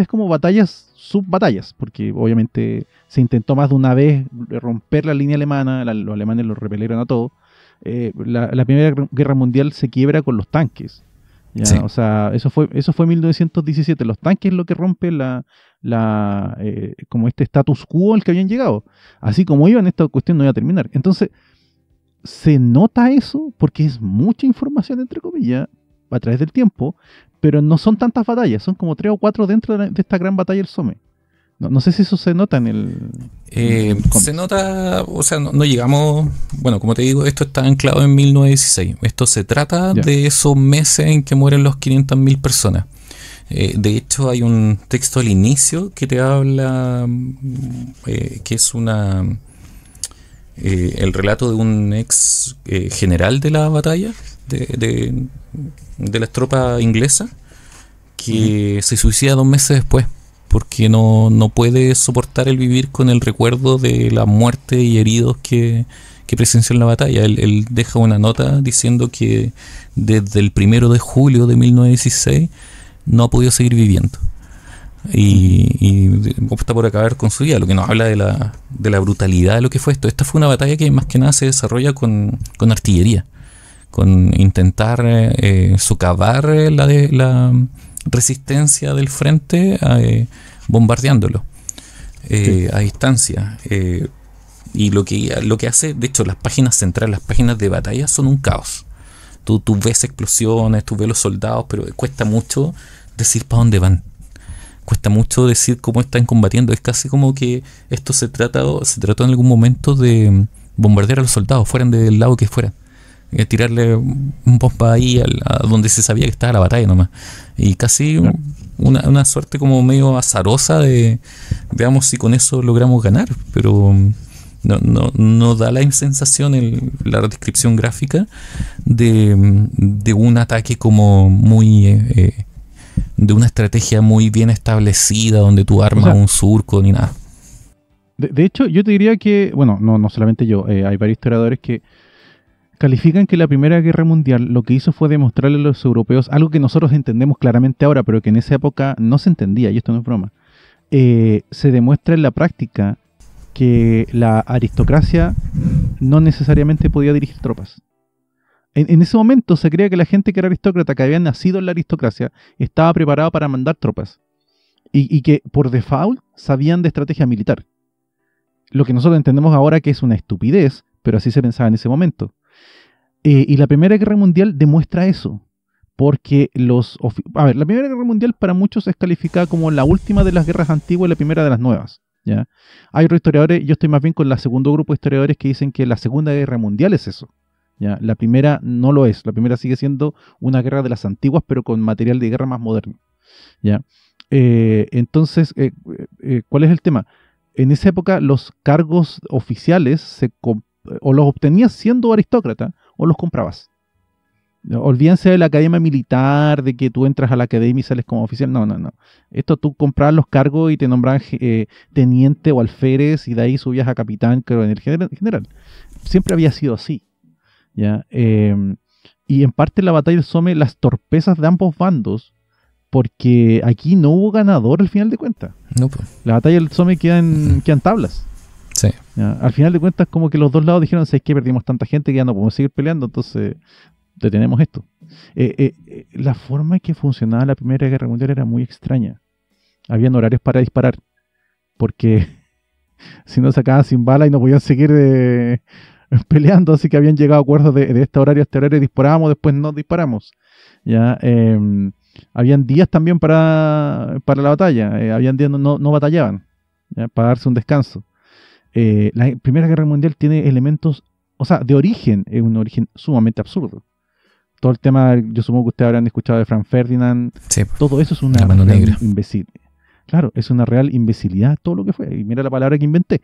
como batallas, subbatallas, porque obviamente se intentó más de una vez romper la línea alemana, los alemanes lo repelieron a todo. La Primera Guerra Mundial se quiebra con los tanques. ¿Ya? Sí. O sea, eso fue en 1917. Los tanques es lo que rompe como este status quo al que habían llegado. Así como iban, esta cuestión no iba a terminar. Entonces, se nota eso porque es mucha información, entre comillas, a través del tiempo, pero no son tantas batallas, son como 3 o 4 dentro de esta gran batalla del Somme. No sé si eso se nota en el se nota, o sea, no llegamos, bueno, como te digo, esto está anclado en 1916. Esto se trata de esos meses en que mueren los 500.000 personas. De hecho, hay un texto al inicio que te habla, que es el relato de un ex general de la batalla, de las tropas inglesas, que se suicida 2 meses después, porque no puede soportar el vivir con el recuerdo de la muerte y heridos que presenció en la batalla. Él deja una nota diciendo que desde el 1 de julio de 1916 no ha podido seguir viviendo y opta por acabar con su vida, lo que nos habla de la brutalidad de lo que fue esto. Esta fue una batalla que más que nada se desarrolla con artillería, con intentar socavar la resistencia del frente, bombardeándolo a distancia. Y lo que hace, de hecho, las páginas centrales, las páginas de batalla son un caos. Tú ves explosiones, tú ves los soldados, pero cuesta mucho decir para dónde van. Cuesta mucho decir cómo están combatiendo. Es casi como que esto se trató en algún momento de bombardear a los soldados, fueran del lado que fueran. Tirarle un bomba ahí a donde se sabía que estaba la batalla nomás. Y casi una suerte como medio azarosa de veamos si con eso logramos ganar. Pero no da la sensación, la descripción gráfica de un ataque como muy de una estrategia muy bien establecida donde tú armas un surco ni nada. De hecho, yo te diría que, bueno, no solamente yo, hay varios historiadores que califican que la Primera Guerra Mundial lo que hizo fue demostrarle a los europeos algo que nosotros entendemos claramente ahora, pero que en esa época no se entendía, y esto no es broma. Se demuestra en la práctica que la aristocracia no necesariamente podía dirigir tropas. En ese momento se creía que la gente que era aristócrata, que había nacido en la aristocracia, estaba preparada para mandar tropas. Y que por default sabían de estrategia militar. Lo que nosotros entendemos ahora que es una estupidez, pero así se pensaba en ese momento. Y la Primera Guerra Mundial demuestra eso. Porque la Primera Guerra Mundial para muchos es calificada como la última de las guerras antiguas y la primera de las nuevas. ¿Ya? Hay otros historiadores, yo estoy más bien con el segundo grupo de historiadores que dicen que la Segunda Guerra Mundial es eso. ¿Ya? La primera no lo es. La primera sigue siendo una guerra de las antiguas, pero con material de guerra más moderno. ¿Ya? Entonces, ¿cuál es el tema? En esa época los cargos oficiales o los obtenías siendo aristócrata o los comprabas. Olvídense de la academia militar, de que tú entras a la academia y sales como oficial. No. Esto tú comprabas los cargos y te nombraban teniente o alférez y de ahí subías a capitán, creo, en el general. Siempre había sido así. ¿Ya? Y en parte en la batalla del Somme, las torpezas de ambos bandos, porque aquí no hubo ganador al final de cuentas. No, pues. La batalla del Somme quedan tablas. Sí. ¿Ya? Al final de cuentas, como que los dos lados dijeron, ¿sabes qué? Perdimos tanta gente que ya no podemos seguir peleando, entonces detenemos esto. La forma en que funcionaba la Primera Guerra Mundial era muy extraña. Habían horarios para disparar, porque si no se acababan sin bala y no podían seguir peleando, así que habían llegado a acuerdos de este horario a este horario, disparábamos, después no disparamos. ¿Ya? Habían días también para la batalla, habían días no batallaban, ¿ya? Para darse un descanso. La Primera Guerra Mundial tiene elementos, o sea, de origen, es un origen sumamente absurdo. Todo el tema, yo supongo que ustedes habrán escuchado de Franz Ferdinand, sí, todo eso es una real imbecilidad. Claro, es una real imbecilidad todo lo que fue. Y mira la palabra que inventé.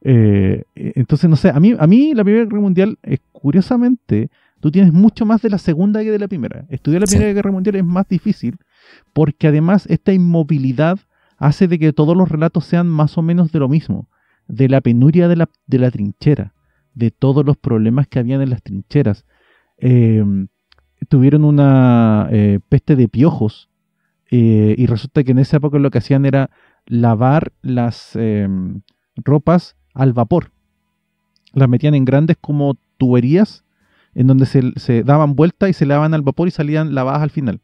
Entonces, no sé, a mí la Primera Guerra Mundial, curiosamente, tú tienes mucho más de la Segunda que de la Primera. Estudiar la Primera Guerra Mundial es más difícil, porque además esta inmovilidad hace de que todos los relatos sean más o menos de lo mismo. de la penuria de la trinchera, de todos los problemas que habían en las trincheras. Tuvieron una peste de piojos, y resulta que en esa época lo que hacían era lavar las ropas al vapor. Las metían en grandes como tuberías en donde se daban vueltas y se lavaban al vapor y salían lavadas al final.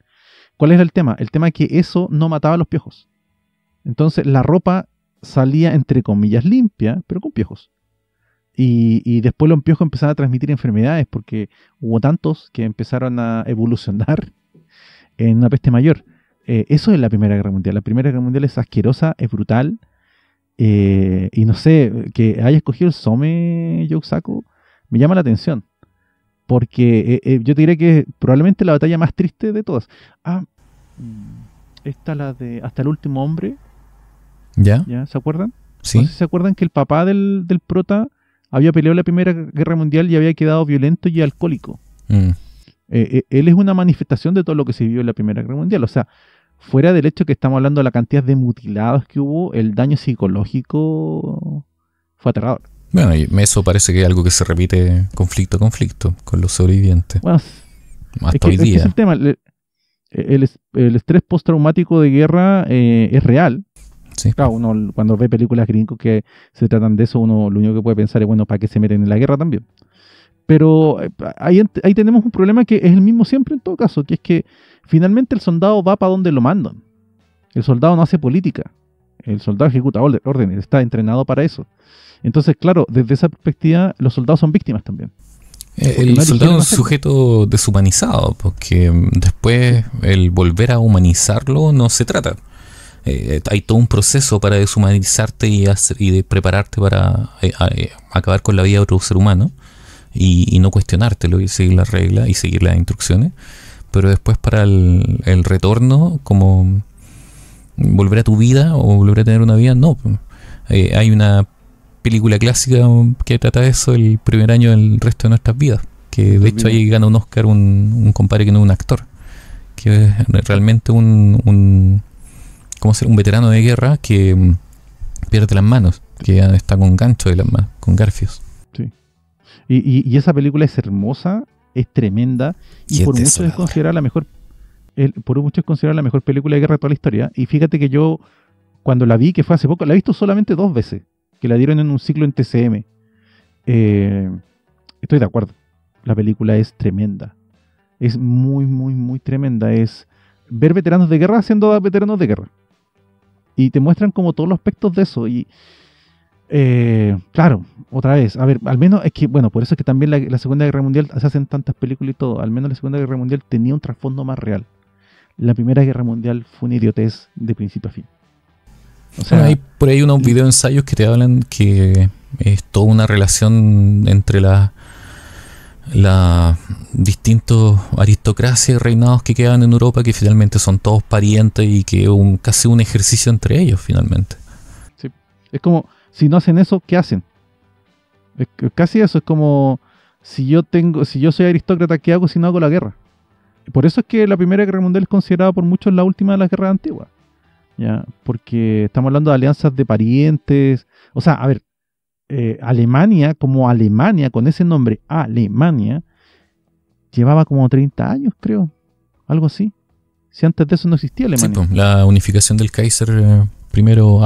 ¿Cuál era el tema? El tema es que eso no mataba a los piojos. Entonces la ropa salía entre comillas limpia, pero con piojos. Y después los piojos empezaron a transmitir enfermedades porque hubo tantos que empezaron a evolucionar en una peste mayor. Eso es la Primera Guerra Mundial. La Primera Guerra Mundial es asquerosa, es brutal. Y no sé, que haya escogido el Some Yousaku me llama la atención. Porque yo te diré que es probablemente la batalla más triste de todas. Esta la de Hasta el último hombre. ¿Ya? ¿Se acuerdan? Sí. No sé si se acuerdan que el papá del prota había peleado la Primera Guerra Mundial y había quedado violento y alcohólico. Él es una manifestación de todo lo que se vivió en la Primera Guerra Mundial. O sea, fuera del hecho que estamos hablando de la cantidad de mutilados que hubo, el daño psicológico fue aterrador. Bueno, y eso parece que es algo que se repite conflicto a conflicto con los sobrevivientes. Bueno, hasta hoy día. Es el tema. El estrés postraumático de guerra es real. Sí. Claro, uno cuando ve películas gringos que se tratan de eso, uno lo único que puede pensar es, bueno, ¿para qué se meten en la guerra también? Pero ahí tenemos un problema que es el mismo siempre en todo caso, que es que finalmente el soldado va para donde lo mandan. El soldado no hace política. El soldado ejecuta órdenes, está entrenado para eso. Entonces, claro, desde esa perspectiva, los soldados son víctimas también. El soldado es un sujeto deshumanizado, porque después el volver a humanizarlo no se trata. Hay todo un proceso para deshumanizarte y de prepararte para acabar con la vida de otro ser humano y no cuestionártelo y seguir las reglas y seguir las instrucciones. Pero después para el retorno, como volver a tu vida o volver a tener una vida, no. Hay una película clásica que trata de eso, el primer año del resto de nuestras vidas, que de hecho ahí gana un Oscar un compadre que no es un actor, que es realmente un veterano de guerra que pierde las manos, que ya está con gancho de las manos, con garfios. Sí. Y esa película es hermosa, es tremenda, y por muchos es considerada la mejor película de guerra de toda la historia. Y fíjate que yo, cuando la vi, que fue hace poco, la he visto solamente 2 veces, que la dieron en un ciclo en TCM. Estoy de acuerdo. La película es tremenda. Es muy, muy, muy tremenda. Es ver veteranos de guerra siendo veteranos de guerra. Y te muestran como todos los aspectos de eso. Y claro, otra vez, a ver, al menos es que, bueno, por eso es que también la Segunda Guerra Mundial se hacen tantas películas y todo. Al menos la Segunda Guerra Mundial tenía un trasfondo más real. La Primera Guerra Mundial fue una idiotez de principio a fin. O sea, hay por ahí unos video ensayos que te hablan que es toda una relación entre la distintos aristocracias y reinados que quedan en Europa, que finalmente son todos parientes y que casi un ejercicio entre ellos finalmente. Sí. Es como, si no hacen eso, ¿qué hacen? Es casi eso, es como si yo soy aristócrata, ¿qué hago si no hago la guerra? Por eso es que la Primera Guerra Mundial es considerada por muchos la última de las guerras antiguas. ¿Ya? Porque estamos hablando de alianzas de parientes. O sea, a ver, Alemania, como Alemania, con ese nombre, Alemania, llevaba como 30 años, creo. Algo así. Si antes de eso no existía Alemania. Sí, pues, la unificación del Kaiser primero,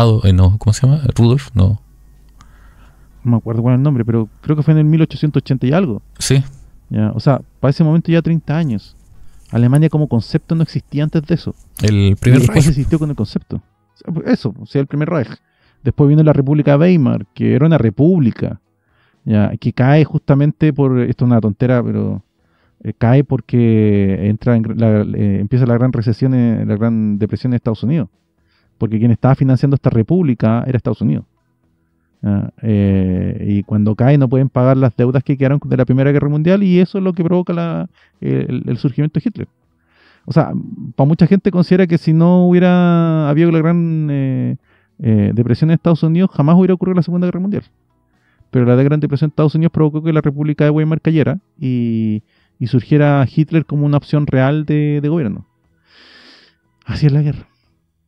¿cómo se llama? Rudolf, no. No me acuerdo cuál es el nombre, pero creo que fue en el 1880 y algo. Sí. ¿Ya? O sea, para ese momento ya 30 años. Alemania como concepto no existía antes de eso. El primer Reich. Después existió con el concepto. Eso, o sea, el primer Reich. Después vino la República de Weimar, que era una república, ya, que cae justamente por, esto es una tontera, pero cae porque empieza la gran recesión, la gran depresión en Estados Unidos. Porque quien estaba financiando esta república era Estados Unidos. Y cuando cae no pueden pagar las deudas que quedaron de la Primera Guerra Mundial, y eso es lo que provoca el surgimiento de Hitler. O sea, para mucha gente considera que si no hubiera habido la gran depresión en Estados Unidos, jamás hubiera ocurrido la Segunda Guerra Mundial. Pero la gran depresión en Estados Unidos provocó que la República de Weimar cayera y surgiera Hitler como una opción real de gobierno. Así es la guerra.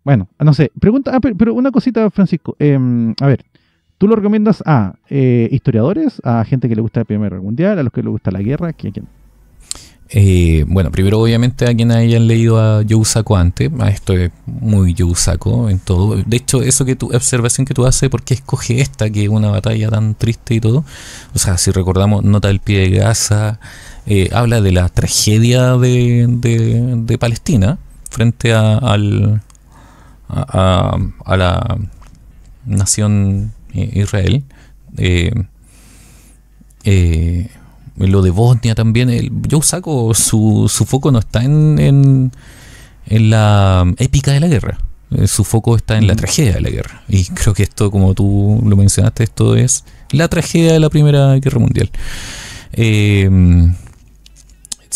Bueno, no sé, pregunta, pero una cosita, Francisco. A ver, ¿Tú lo recomiendas a historiadores, a gente que le gusta la Primera Guerra Mundial, a los que le gusta la guerra? ¿Quién? Bueno, primero obviamente a quienes hayan leído a Joe Sacco antes. Esto es muy Joe Sacco en todo. De hecho, eso que tu observación que tú haces, ¿por qué escoge esta, que es una batalla tan triste y todo? O sea, si recordamos Nota del Pie de Gaza, habla de la tragedia de Palestina frente a la nación Israel. Lo de Bosnia también. Yo saco su foco no está en la épica de la guerra. Su foco está en la tragedia de la guerra. Y creo que esto, como tú lo mencionaste, esto es la tragedia de la Primera Guerra Mundial. Se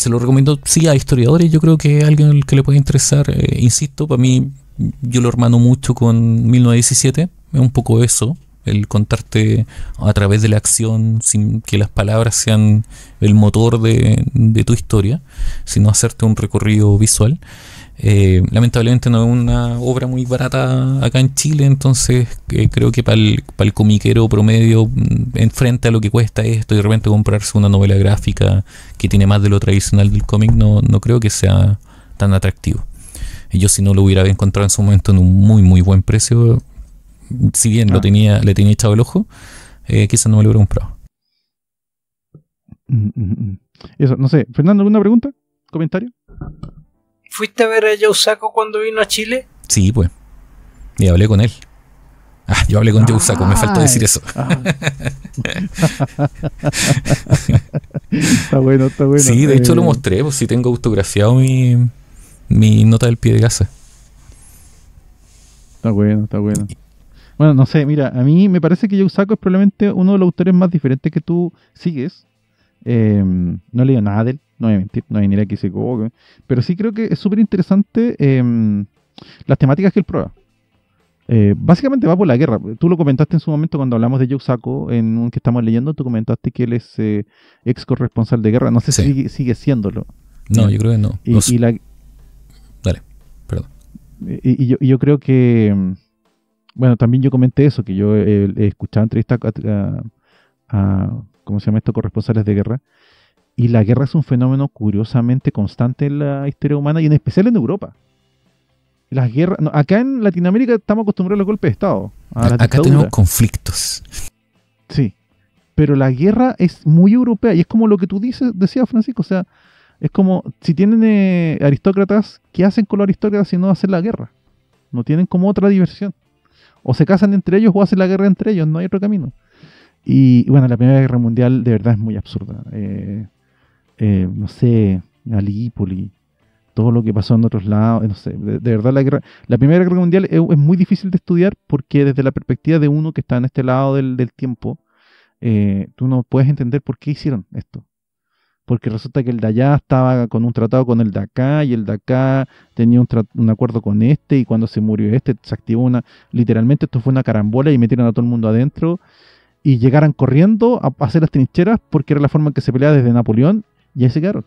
lo recomiendo, sí, a historiadores. Yo creo que a alguien que le puede interesar. Insisto, para mí, yo lo hermano mucho con 1917. Es un poco eso. El contarte a través de la acción sin que las palabras sean el motor de tu historia, sino hacerte un recorrido visual. Lamentablemente no es una obra muy barata acá en Chile, entonces creo que para el comiquero promedio, enfrente a lo que cuesta esto y de repente comprarse una novela gráfica que tiene más de lo tradicional del cómic, no creo que sea tan atractivo. Y yo, si no lo hubiera encontrado en su momento en un muy muy buen precio, si bien le tenía echado el ojo, quizás no me lo hubiera comprado. Eso, no sé. Fernando, ¿alguna pregunta? ¿Comentario? ¿Fuiste a ver a Joe Sacco cuando vino a Chile? Sí, pues. Y hablé con él. Yo hablé con Joe Sacco, me faltó decir eso. Está bueno. Sí, de hecho lo mostré, pues sí tengo autografiado mi Nota del Pie de Gaza. Está bueno. Bueno, no sé, mira, a mí me parece que Joe Sacco es probablemente uno de los autores más diferentes que tú sigues. No he leído nada de él, no voy a mentir, no hay ni idea que se equivoque, pero sí creo que es súper interesante las temáticas que él prueba. Básicamente va por la guerra. Tú lo comentaste en su momento cuando hablamos de Joe Sacco, en un que estamos leyendo, tú comentaste que él es ex corresponsal de guerra. No sé si sigue siéndolo. No, yo creo que no. Dale, perdón. Y yo creo que... Bueno, también yo comenté eso, que yo he escuchado entrevistas a ¿cómo se llama esto? Corresponsales de guerra. Y la guerra es un fenómeno curiosamente constante en la historia humana y en especial en Europa. Las guerras, acá en Latinoamérica estamos acostumbrados a los golpes de Estado. Acá tenemos conflictos. Sí, pero la guerra es muy europea y es como lo que tú decías, Francisco. O sea, es como si tienen aristócratas, ¿qué hacen con los aristócratas si no hacen la guerra? No tienen como otra diversión. O se casan entre ellos o hacen la guerra entre ellos, no hay otro camino. Y bueno, la Primera Guerra Mundial de verdad es muy absurda. No sé, Galípoli, todo lo que pasó en otros lados, no sé, de verdad la Primera Guerra Mundial es muy difícil de estudiar porque desde la perspectiva de uno que está en este lado del tiempo, tú no puedes entender por qué hicieron esto. Porque resulta que el de allá estaba con un tratado con el de acá, y el de acá tenía un acuerdo con este, y cuando se murió este, se activó literalmente esto fue una carambola y metieron a todo el mundo adentro, y llegaran corriendo a hacer las trincheras, porque era la forma en que se peleaba desde Napoleón, y ahí se quedaron.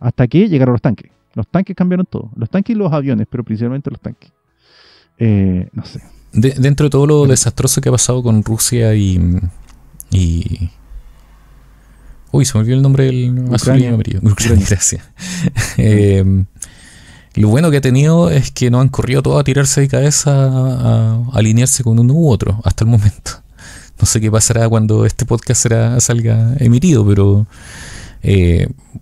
Hasta que llegaron los tanques. Los tanques cambiaron todo. Los tanques y los aviones, pero principalmente los tanques. No sé. Dentro de todo lo desastroso que ha pasado con Rusia y uy, se me olvidó el nombre del azul y amarillo. Ucrania, gracias. Lo bueno que ha tenido es que no han corrido todos a tirarse de cabeza a alinearse con uno u otro hasta el momento. No sé qué pasará cuando este podcast salga emitido, pero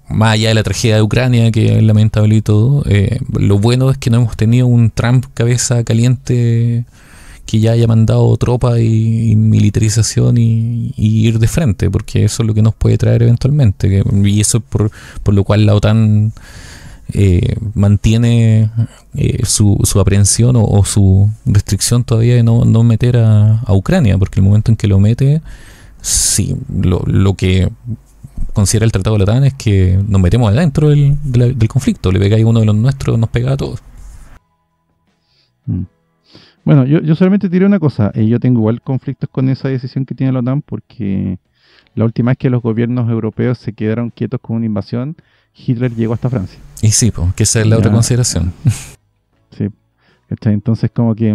más allá de la tragedia de Ucrania, que es lamentable y todo, lo bueno es que no hemos tenido un Trump cabeza caliente que ya haya mandado tropa y militarización y ir de frente, porque eso es lo que nos puede traer eventualmente, y eso es por lo cual la OTAN mantiene su aprehensión o su restricción todavía de no meter a Ucrania, porque el momento en que lo mete, sí, lo que considera el Tratado de la OTAN es que nos metemos adentro del conflicto, le pega a uno de los nuestros, nos pega a todos. Bueno, yo solamente diré una cosa, yo tengo igual conflictos con esa decisión que tiene la OTAN, porque la última vez que los gobiernos europeos se quedaron quietos con una invasión, Hitler llegó hasta Francia. Y sí, que esa es la otra consideración. Sí, entonces como que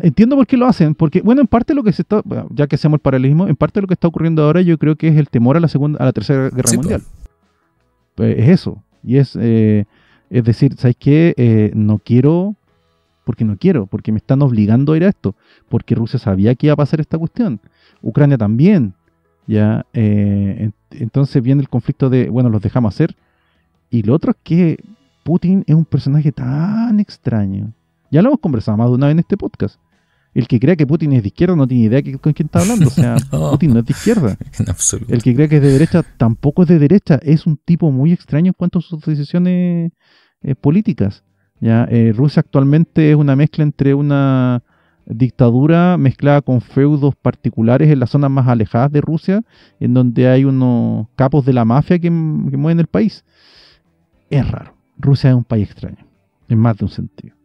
Entiendo por qué lo hacen, porque, bueno, en parte lo que se está, bueno, ya que hacemos el paralelismo, en parte lo que está ocurriendo ahora yo creo que es el temor a la tercera guerra Sí, mundial. Es eso, y es decir, ¿sabes qué? No quiero, porque me están obligando a ir a esto, porque Rusia sabía que iba a pasar esta cuestión, Ucrania también, ya, entonces viene el conflicto de, bueno, los dejamos hacer, y lo otro es que Putin es un personaje tan extraño. Ya lo hemos conversado más de una vez en este podcast. El que crea que Putin es de izquierda no tiene idea con quién está hablando. O sea, No. Putin no es de izquierda. En absoluto. El que crea que es de derecha tampoco es de derecha. Es un tipo muy extraño en cuanto a sus decisiones políticas. ¿Ya? Rusia actualmente es una mezcla entre una dictadura mezclada con feudos particulares en las zonas más alejadas de Rusia, en donde hay unos capos de la mafia que mueven el país. Es raro. Rusia es un país extraño, en más de un sentido.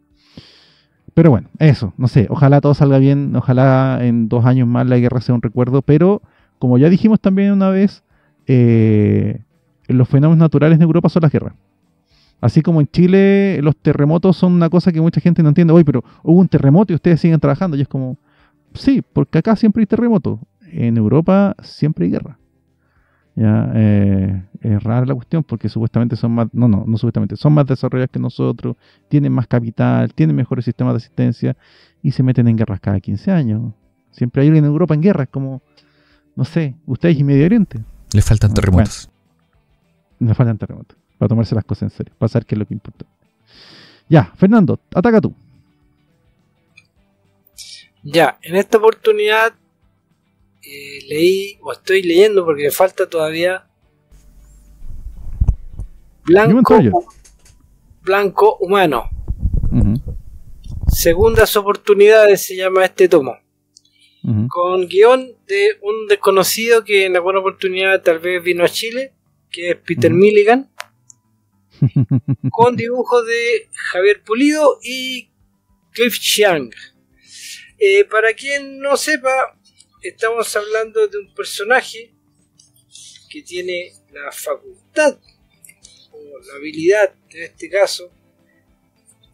Pero bueno, eso, no sé, ojalá todo salga bien, ojalá en 2 años más la guerra sea un recuerdo, pero como ya dijimos también una vez, los fenómenos naturales en Europa son las guerras. Así como en Chile los terremotos son una cosa que mucha gente no entiende. Oye, pero hubo un terremoto y ustedes siguen trabajando. Y es como, sí, porque acá siempre hay terremotos. En Europa siempre hay guerra. Ya, es rara la cuestión porque supuestamente son más, no supuestamente, son más desarrollados que nosotros, tienen más capital, tienen mejores sistemas de asistencia y se meten en guerras cada 15 años. Siempre hay alguien en Europa en guerras, como, no sé, ustedes y Medio Oriente. Le faltan terremotos. Bueno, le faltan terremotos, para tomarse las cosas en serio, para saber qué es lo que importa. Ya, Fernando, ataca tú. Ya, en esta oportunidad leí, o estoy leyendo porque me falta todavía, Blanco Humano. Uh-huh. Segundas oportunidades se llama este tomo. Uh-huh. Con guión de un desconocido que en alguna oportunidad tal vez vino a Chile, que es Peter Milligan, con dibujos de Javier Pulido y Cliff Chiang. Para quien no sepa, estamos hablando de un personaje que tiene la facultad o la habilidad, en este caso,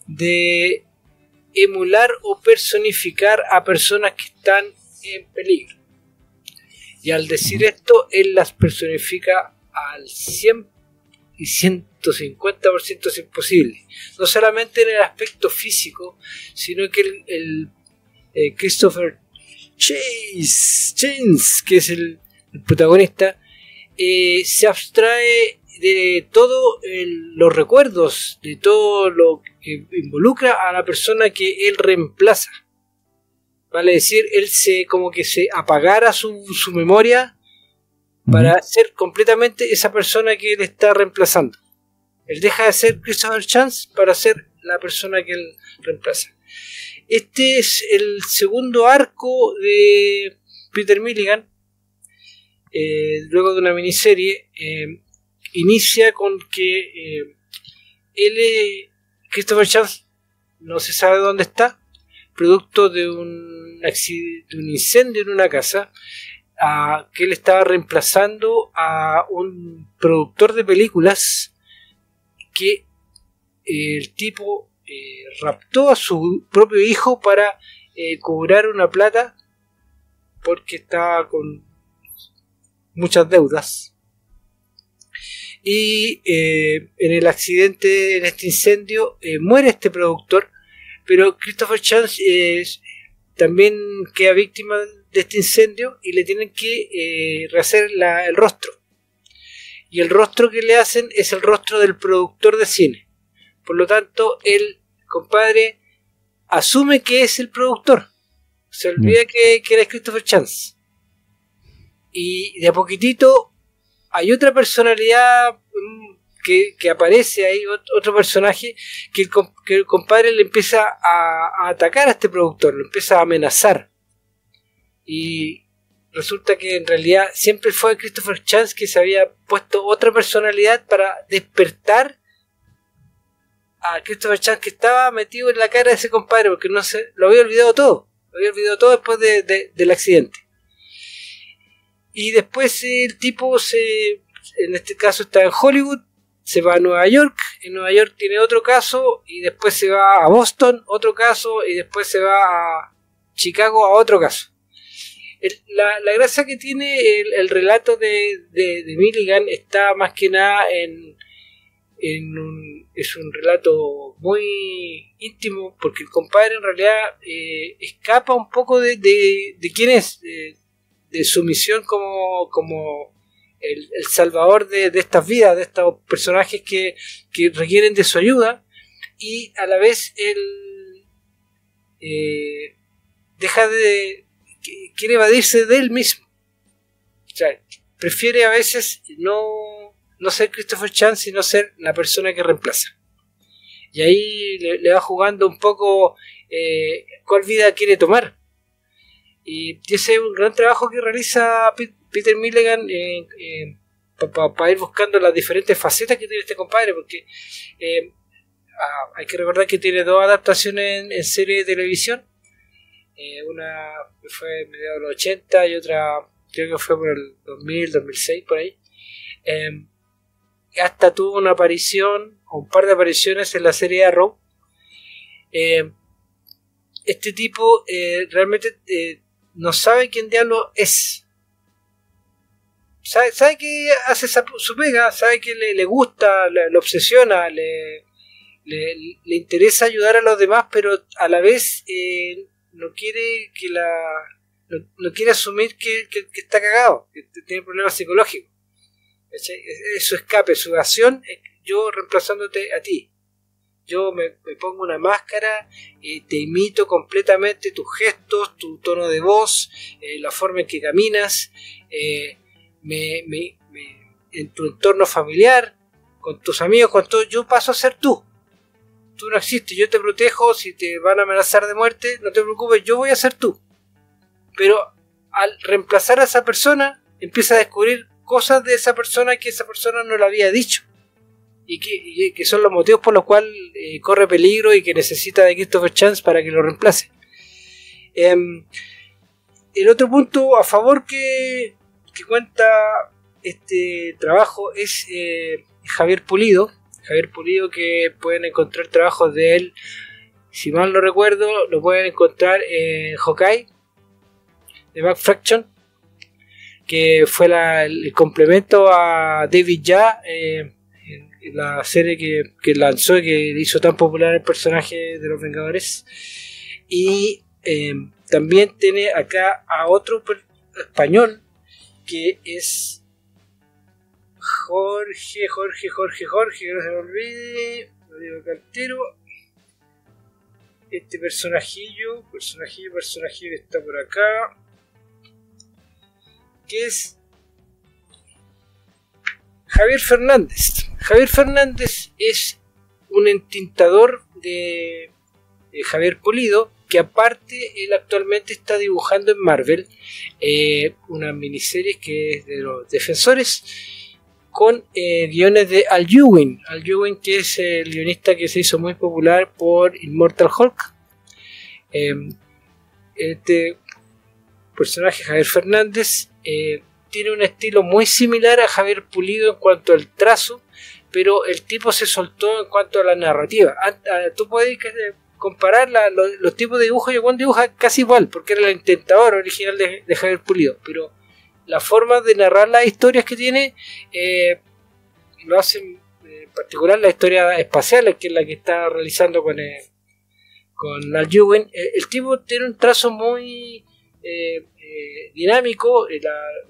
de emular o personificar a personas que están en peligro. Y al decir esto, él las personifica al 100 y 150% si es posible. No solamente en el aspecto físico, sino que el Christopher Chains, que es el protagonista, se abstrae de todos los recuerdos, de todo lo que involucra a la persona que él reemplaza. Vale decir, él como que se apagara su memoria para ser completamente esa persona que él está reemplazando. Él deja de ser Christopher Chance para ser la persona que él reemplaza. Este es el segundo arco de Peter Milligan, luego de una miniserie. Inicia con que Christopher Chance, no se sabe dónde está, producto de un incendio en una casa, que él estaba reemplazando a un productor de películas que el tipo raptó a su propio hijo para cobrar una plata porque estaba con muchas deudas. Y en el accidente, en este incendio, muere este productor, pero Christopher Chance también queda víctima de este incendio y le tienen que rehacer el rostro. Y el rostro que le hacen es el rostro del productor de cine. Por lo tanto, el compadre asume que es el productor. Se olvida que era Christopher Chance. Y de a poquitito hay otra personalidad que aparece ahí, otro personaje, que el compadre le empieza a atacar a este productor, lo empieza a amenazar. Y resulta que en realidad siempre fue Christopher Chance que se había puesto otra personalidad para despertar a Christopher Chance, que estaba metido en la cara de ese compadre, porque lo había olvidado todo. Lo había olvidado todo después del accidente. Y después el tipo en este caso está en Hollywood, se va a Nueva York, en Nueva York tiene otro caso, y después se va a Boston, otro caso, y después se va a Chicago a otro caso. La gracia que tiene el relato de Milligan está más que nada es un relato muy íntimo, porque el compadre en realidad escapa un poco de quién es, de su misión como el salvador de estas vidas, de estos personajes que requieren de su ayuda, y a la vez él quiere evadirse de él mismo. O sea, prefiere a veces no ser Christopher Chan, sino ser la persona que reemplaza. Y ahí le va jugando un poco cuál vida quiere tomar. Y ese es un gran trabajo que realiza Peter Milligan para ir buscando las diferentes facetas que tiene este compadre, porque hay que recordar que tiene 2 adaptaciones en serie de televisión. Una fue en mediados de los 80 y otra creo que fue por el 2000, 2006, por ahí. Hasta tuvo una aparición o un par de apariciones en la serie Arrow. Este tipo realmente no sabe quién diablo es. Sabe que hace su pega, sabe que le gusta, le obsesiona, le interesa ayudar a los demás, pero a la vez no quiere no quiere asumir que está cagado, que tiene problemas psicológicos. Es su escape, su evasión, yo reemplazándote a ti. Yo me pongo una máscara, te imito completamente tus gestos, tu tono de voz, la forma en que caminas, en tu entorno familiar, con tus amigos, con todo, yo paso a ser tú. Tú no existes, yo te protejo, si te van a amenazar de muerte, no te preocupes, yo voy a ser tú. Pero al reemplazar a esa persona, empieza a descubrir cosas de esa persona que esa persona no le había dicho. Y que son los motivos por los cuales corre peligro y que necesita de Christopher Chance para que lo reemplace. El otro punto a favor que cuenta este trabajo es Javier Pulido. Javier Pulido, que pueden encontrar trabajos de él, si mal no recuerdo, lo pueden encontrar en Hawkeye de Back Fraction, que fue el complemento a David Ya en la serie que lanzó y que hizo tan popular el personaje de los Vengadores. Y también tiene acá a otro español que es Jorge, que no se me olvide, lo digo acá entero. Este personajillo que está por acá, que es Javier Fernández. Javier Fernández es un entintador de Javier Pulido, que aparte él actualmente está dibujando en Marvel una miniserie que es de los Defensores, con guiones de Al Ewing, que es el guionista que se hizo muy popular por Immortal Hulk. Este personaje, Javier Fernández, tiene un estilo muy similar a Javier Pulido en cuanto al trazo, pero el tipo se soltó en cuanto a la narrativa. Tú puedes comparar los tipos de dibujos, y Juan dibuja casi igual, porque era el intentador original de Javier Pulido, pero la forma de narrar las historias que tiene lo hacen, en particular la historia espacial, que es la que está realizando con Al Ewing. El tipo tiene un trazo muy dinámico,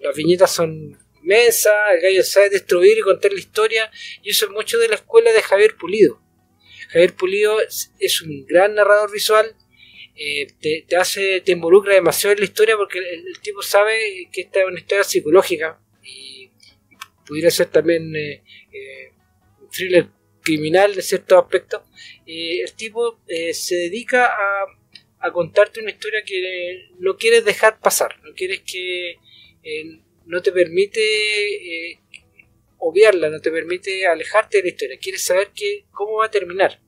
las viñetas son inmensas, el gallo sabe destruir y contar la historia, y eso es mucho de la escuela de Javier Pulido. Javier Pulido es un gran narrador visual. Te involucra demasiado en la historia, porque el tipo sabe que esta es una historia psicológica y pudiera ser también un thriller criminal en ciertos aspectos. El tipo se dedica a contarte una historia que no quieres dejar pasar, no quieres que no te permite obviarla, no te permite alejarte de la historia, quieres saber cómo va a terminar.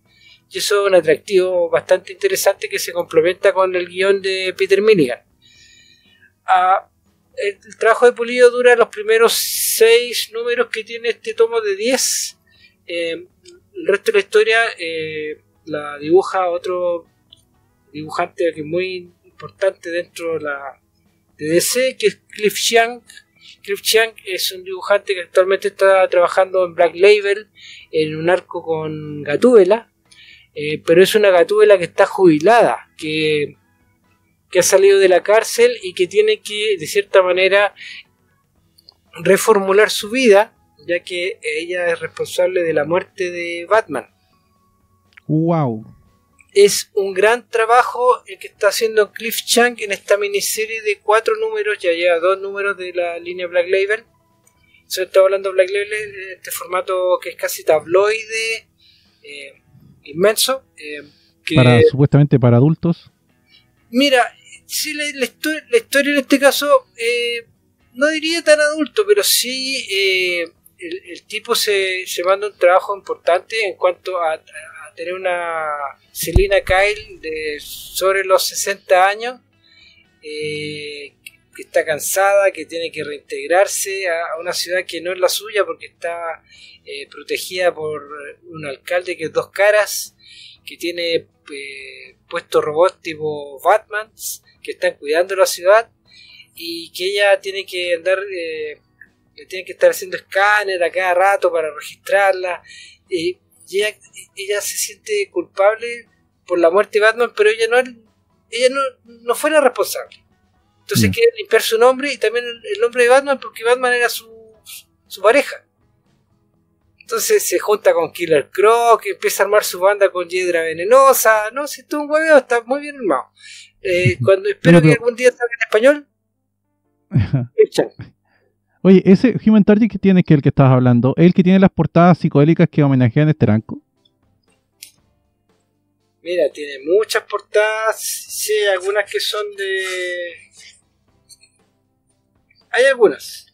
Y eso es un atractivo bastante interesante que se complementa con el guión de Peter Milligan. El trabajo de Pulido dura los primeros 6 números que tiene este tomo de 10. el resto de la historia la dibuja otro dibujante que es muy importante dentro de DC, que es Cliff Chiang. Cliff Chiang es un dibujante que actualmente está trabajando en Black Label en un arco con Gatúbela, pero es una Gatúbela que está jubilada, que ha salido de la cárcel y que tiene que, de cierta manera, reformular su vida, ya que ella es responsable de la muerte de Batman. ¡Wow! Es un gran trabajo el que está haciendo Cliff Chiang en esta miniserie de 4 números, ya lleva 2 números de la línea Black Label. Se está hablando de Black Label en este formato que es casi tabloide, inmenso. Supuestamente para adultos. Mira, sí, la historia en este caso, no diría tan adulto, pero sí el tipo se manda un trabajo importante en cuanto a tener una Selina Kyle de sobre los 60 años, que está cansada, que tiene que reintegrarse a una ciudad que no es la suya porque está protegida por un alcalde que es Dos Caras, que tiene puestos robots tipo Batman que están cuidando la ciudad, y que ella tiene que andar, le tiene que estar haciendo escáner a cada rato para registrarla, y ella se siente culpable por la muerte de Batman, pero ella no fue la responsable. Entonces quiere limpiar su nombre y también el nombre de Batman, porque Batman era su pareja. Entonces se junta con Killer Croc, empieza a armar su banda con Hiedra Venenosa. No sé, todo un hueveo, está muy bien armado. Cuando espero que algún día salga en español. Oye, ese Human Target que tiene, que el que estabas hablando, ¿el que tiene las portadas psicodélicas que homenajean a Steranko? Mira, tiene muchas portadas. Sí, hay algunas que son de... Hay algunas.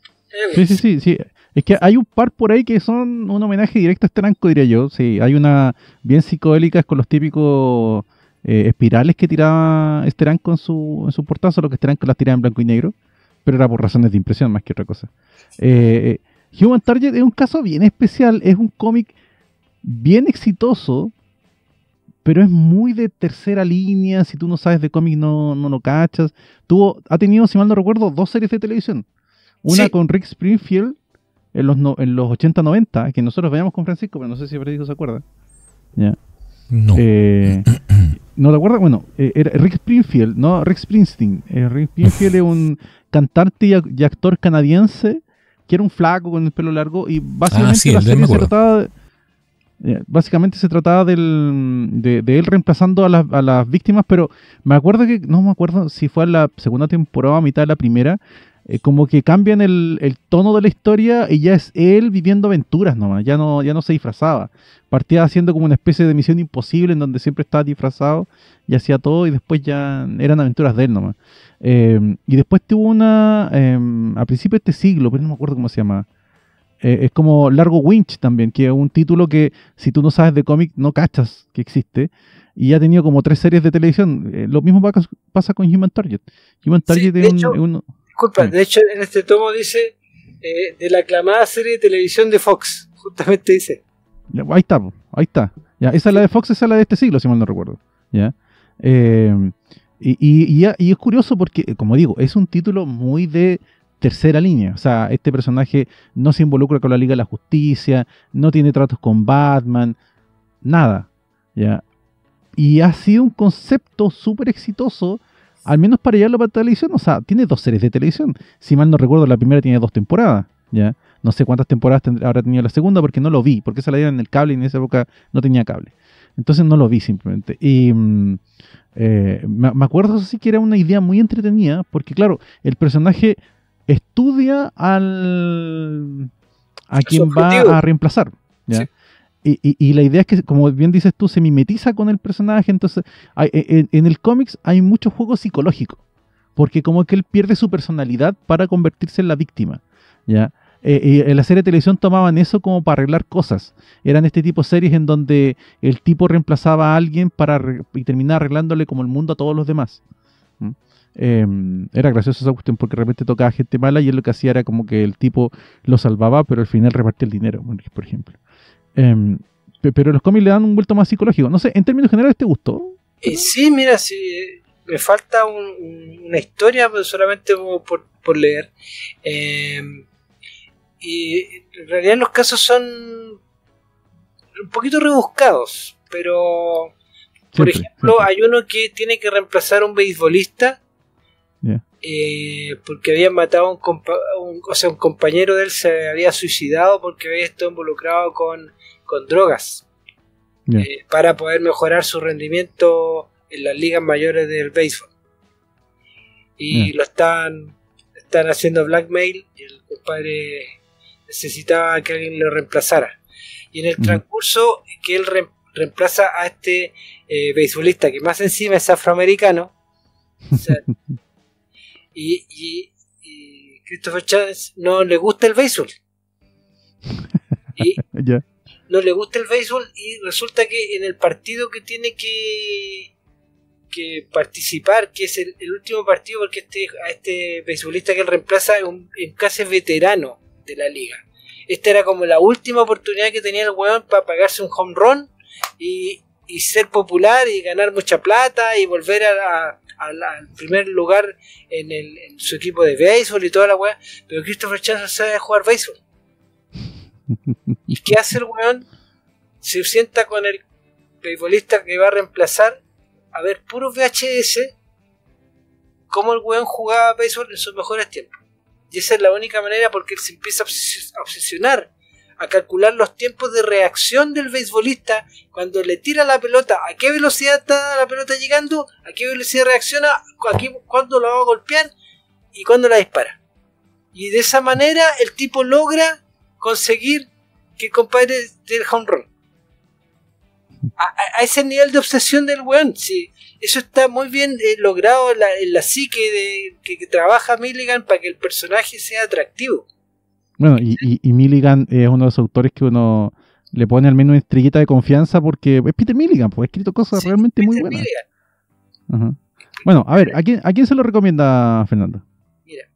Sí. Es que hay un par por ahí que son un homenaje directo a Steranko, diría yo. Sí, hay una bien psicodélicas con los típicos espirales que tiraba Steranko en su portada, solo que Steranko las tiraba en blanco y negro, pero era por razones de impresión más que otra cosa. Human Target es un caso bien especial, es un cómic bien exitoso, pero es muy de tercera línea. Si tú no sabes de cómic no lo cachas. Ha tenido, si mal no recuerdo, 2 series de televisión. Una con Rick Springfield en los 80-90, que nosotros veíamos con Francisco, pero no sé si Francisco se acuerda. ¿Ya? No. ¿No te acuerdas? Bueno, era Rick Springfield, no Rick Springsteen. Rick Springfield es un cantante y actor canadiense que era un flaco con el pelo largo, y básicamente la serie se trataba de él reemplazando a las víctimas, pero me acuerdo que, no me acuerdo si fue en la segunda temporada o a mitad de la primera, como que cambian el tono de la historia y ya es él viviendo aventuras nomás, ya no se disfrazaba. Partía haciendo como una especie de Misión Imposible en donde siempre estaba disfrazado y hacía todo, y después ya eran aventuras de él nomás. Y después tuvo una a principios de este siglo, pero no me acuerdo cómo se llama. Es como Largo Winch también, que es un título que si tú no sabes de cómic no cachas que existe, y ya ha tenido como 3 series de televisión. Lo mismo pasa con Human Target. Human Target es Disculpa, de hecho en este tomo dice de la aclamada serie de televisión de Fox, justamente dice. Ya, ahí está. Ya, esa es la de Fox, esa es la de este siglo, si mal no recuerdo. ¿Ya? Y es curioso porque, como digo, es un título muy de tercera línea. O sea, este personaje no se involucra con la Liga de la Justicia, no tiene tratos con Batman, nada. ¿Ya? Y ha sido un concepto súper exitoso, al menos para llevarlo para televisión. O sea, tiene 2 series de televisión. Si mal no recuerdo, la primera tiene 2 temporadas. ¿Ya? No sé cuántas temporadas habrá tenido la segunda, porque no lo vi, porque esa la dieron en el cable y en esa época no tenía cable. Entonces no lo vi simplemente. Y me acuerdo así que era una idea muy entretenida, porque claro, el personaje estudia a quien va a reemplazar. ¿Ya? Sí. Y la idea es que, como bien dices tú, se mimetiza con el personaje. Entonces, en el cómics hay mucho juego psicológico, porque como que él pierde su personalidad para convertirse en la víctima. ¿Ya? En la serie de televisión tomaban eso como para arreglar cosas. Eran este tipo de series en donde el tipo reemplazaba a alguien y terminaba arreglándole como el mundo a todos los demás. Era gracioso esa cuestión, porque de repente tocaba gente mala y él lo que hacía era como que el tipo lo salvaba, pero al final repartía el dinero, por ejemplo. pero los cómics le dan un vuelto más psicológico. No sé, en términos generales, ¿te gustó? Sí, mira, sí, me falta una historia, pero solamente por leer. Y en realidad los casos son un poquito rebuscados, pero por ejemplo hay uno que tiene que reemplazar a un beisbolista. Yeah. Porque habían matado a un compañero de él se había suicidado porque había estado involucrado con drogas. Yeah. Para poder mejorar su rendimiento en las ligas mayores del béisbol. Y lo están haciendo blackmail y el compadre necesitaba que alguien lo reemplazara. Y en el transcurso que él reemplaza a este beisbolista, que más encima es afroamericano, o sea, y Christopher Chávez no le gusta el béisbol. Y yeah. no le gusta el béisbol y resulta que en el partido que tiene que participar, que es el último partido, porque a este beisbolista que él reemplaza es un casi veterano de la liga. Esta era como la última oportunidad que tenía el weón para pagarse un home run y ser popular y ganar mucha plata y volver al primer lugar en su equipo de béisbol y toda la weá. Pero Christopher Chance no sabe jugar béisbol. ¿Y qué hace el weón? Se sienta con el beisbolista que va a reemplazar a ver puros VHS cómo el weón jugaba béisbol en sus mejores tiempos. Y esa es la única manera, porque él se empieza a obsesionar, a calcular los tiempos de reacción del beisbolista cuando le tira la pelota, a qué velocidad está la pelota llegando, a qué velocidad reacciona, cuándo la va a golpear y cuándo la dispara. Y de esa manera el tipo logra conseguir que el compadre dé el home run. A ese nivel de obsesión del weón, sí, eso está muy bien logrado en la psique que trabaja Milligan para que el personaje sea atractivo. Bueno, y Milligan es uno de los autores que uno le pone al menos una estrellita de confianza porque es Peter Milligan, pues ha escrito cosas realmente muy buenas. Uh-huh. Bueno, a ver, ¿a quién se lo recomienda, Fernando? Mira,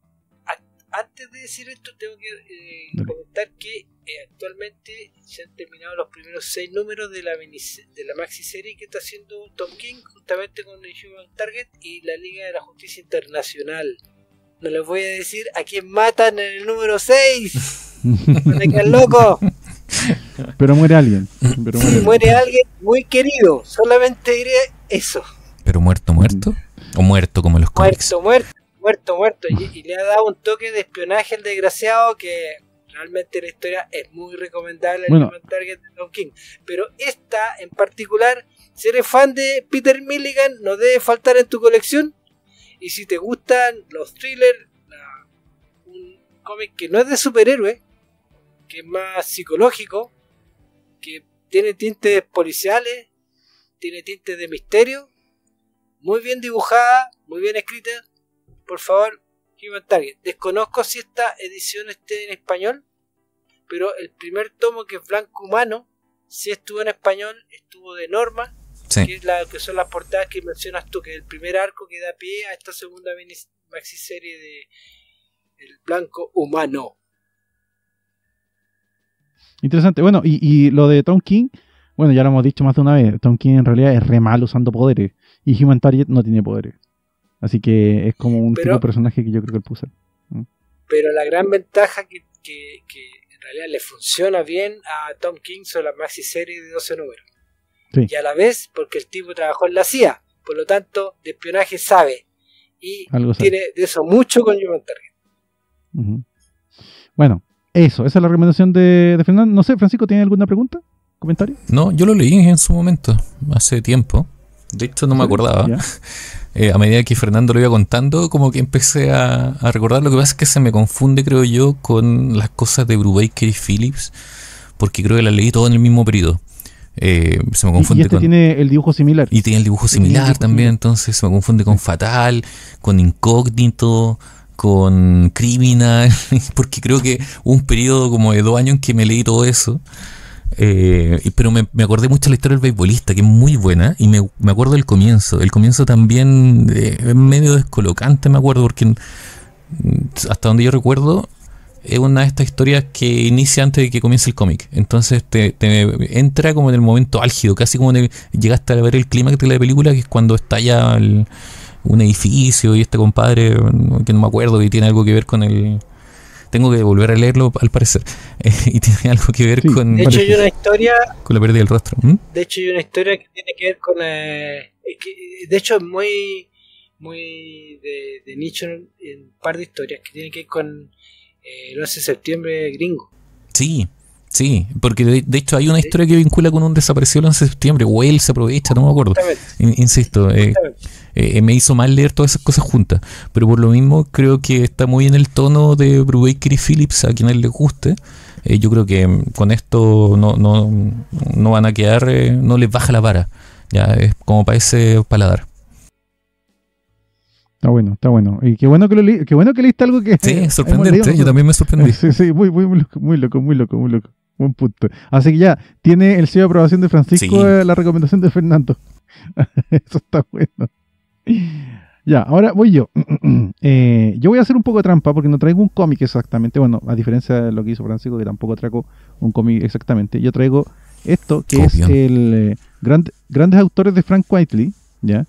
antes de decir esto tengo que comentar que actualmente se han terminado los primeros 6 números de la maxi-serie que está haciendo Tom King justamente con el Human Target y la Liga de la Justicia Internacional. No les voy a decir a quién matan en el número 6. ¡No te quedas loco! Pero muere alguien. Muere alguien muy querido. Solamente diré eso. ¿Pero muerto? ¿O muerto como los cómics? Muerto. Y le ha dado un toque de espionaje al desgraciado que realmente la historia es muy recomendable en el Target de Tom King. Pero esta en particular, si eres fan de Peter Milligan, no debe faltar en tu colección. Y si te gustan los thrillers, un cómic que no es de superhéroe, que es más psicológico, que tiene tintes policiales, tiene tintes de misterio, muy bien dibujada, muy bien escrita, por favor, Human Target. Desconozco si esta edición esté en español, pero el primer tomo, que es Blanco Humano, sí estuvo en español, estuvo de Norma. Sí. Que son las portadas que mencionas tú, que es el primer arco que da pie a esta segunda maxi-serie de El Blanco Humano. Interesante. Bueno, y lo de Tom King, bueno, ya lo hemos dicho más de una vez, Tom King en realidad es re mal usando poderes, y Human Target no tiene poderes. Así que es como un tipo de personaje que yo creo que él puso. Pero la gran ventaja que en realidad le funciona bien a Tom King son las maxi-series de 12 números. Sí. Y a la vez, porque el tipo trabajó en la CIA, por lo tanto, de espionaje sabe. Y tiene de eso mucho con Human Target. Uh-huh. Bueno, esa es la recomendación de Fernando. No sé, Francisco, ¿tiene alguna pregunta? ¿Comentario? No, yo lo leí en su momento, hace tiempo. De hecho, no me acordaba. A medida que Fernando lo iba contando, como que empecé a recordar. Lo que pasa es que se me confunde, creo yo, con las cosas de Brubaker y Phillips, porque creo que las leí todo en el mismo periodo. Se me confunde y tiene el dibujo similar. Y tiene el dibujo similar también, entonces se me confunde con Fatal, con Incógnito, con Criminal, porque creo que hubo un periodo como de 2 años en que me leí todo eso. Pero me acordé mucho de la historia del beisbolista, que es muy buena, y me acuerdo del comienzo. El comienzo también es medio descolocante, me acuerdo, porque hasta donde yo recuerdo, es una de estas historias que inicia antes de que comience el cómic. Entonces te entra como en el momento álgido, casi como llegaste a ver el clímax de la película, que es cuando estalla un edificio y este compadre, que no me acuerdo, que tiene algo que ver con el... Tengo que volver a leerlo al parecer. Y tiene algo que ver con... De hecho hay una historia... Con la pérdida del rostro. De hecho hay una historia que tiene que ver con... de hecho es muy de nicho en un par de historias que tienen que ver con el 11 de septiembre gringo. Sí, porque de hecho hay una historia que vincula con un desaparecido el 11 de septiembre, o él se aprovecha, no me acuerdo. Insisto, me hizo mal leer todas esas cosas juntas, pero por lo mismo creo que está muy en el tono de Brubaker y Phillips, a quienes les guste. Yo creo que con esto no van a quedar, no les baja la vara, ya es como para ese paladar. Está bueno. Y qué bueno que leíste algo que... Sí, sorprendente, yo también me sorprendí. Sí, muy loco. Buen punto. Así que ya, tiene el sello de aprobación de Francisco, la recomendación de Fernando. Eso está bueno. Ya, ahora voy yo. Yo voy a hacer un poco de trampa porque no traigo un cómic exactamente. Bueno, a diferencia de lo que hizo Francisco, que tampoco traigo un cómic exactamente. Yo traigo esto, que es el Grandes Autores de Frank Whiteley, ¿ya?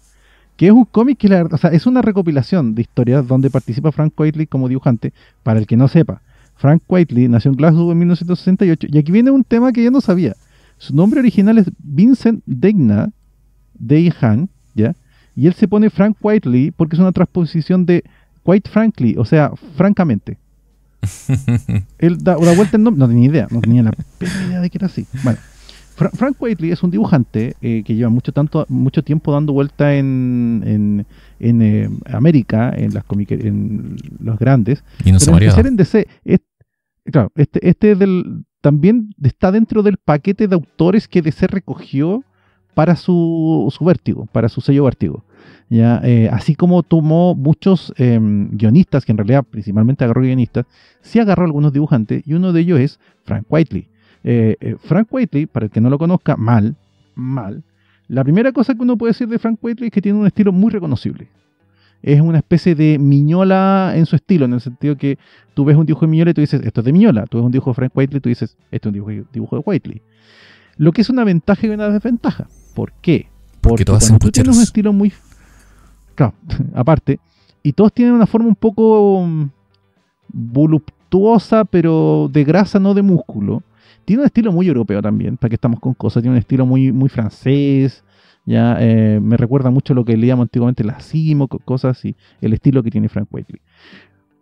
Que es un cómic que es una recopilación de historias donde participa Frank Whiteley como dibujante. Para el que no sepa, Frank Whiteley nació en Glasgow en 1968, y aquí viene un tema que yo no sabía. Su nombre original es Vincent Deignan, ¿ya? Y él se pone Frank Whiteley porque es una transposición de Quite Frankly, o sea, francamente. Él da una vuelta en nombre, no tenía idea, no tenía la idea de que era así. Bueno, Frank Whiteley es un dibujante que lleva mucho tiempo dando vuelta en América, en los grandes. Y no se mareaba. En DC, claro, también está dentro del paquete de autores que DC recogió para su Vértigo, para su sello Vértigo. ¿Ya? Así como tomó muchos guionistas, que en realidad principalmente agarró guionistas, sí agarró algunos dibujantes, y uno de ellos es Frank Whiteley. Frank Whiteley, para el que no lo conozca, mal. La primera cosa que uno puede decir de Frank Whiteley es que tiene un estilo muy reconocible. Es una especie de Miñola en su estilo, en el sentido que tú ves un dibujo de Miñola y tú dices, esto es de Miñola. Tú ves un dibujo de Frank Whiteley y tú dices, esto es un dibujo de Whiteley. Lo que es una ventaja y una desventaja. ¿Por qué? Porque cuando tú tienes un estilo muy... Claro, aparte, y todos tienen una forma un poco voluptuosa, pero de grasa, no de músculo. Tiene un estilo muy europeo también, para que estamos con cosas. Tiene un estilo muy, muy francés. Ya me recuerda mucho lo que leíamos antiguamente, la Asimov, cosas así. El estilo que tiene Frank Whiteley.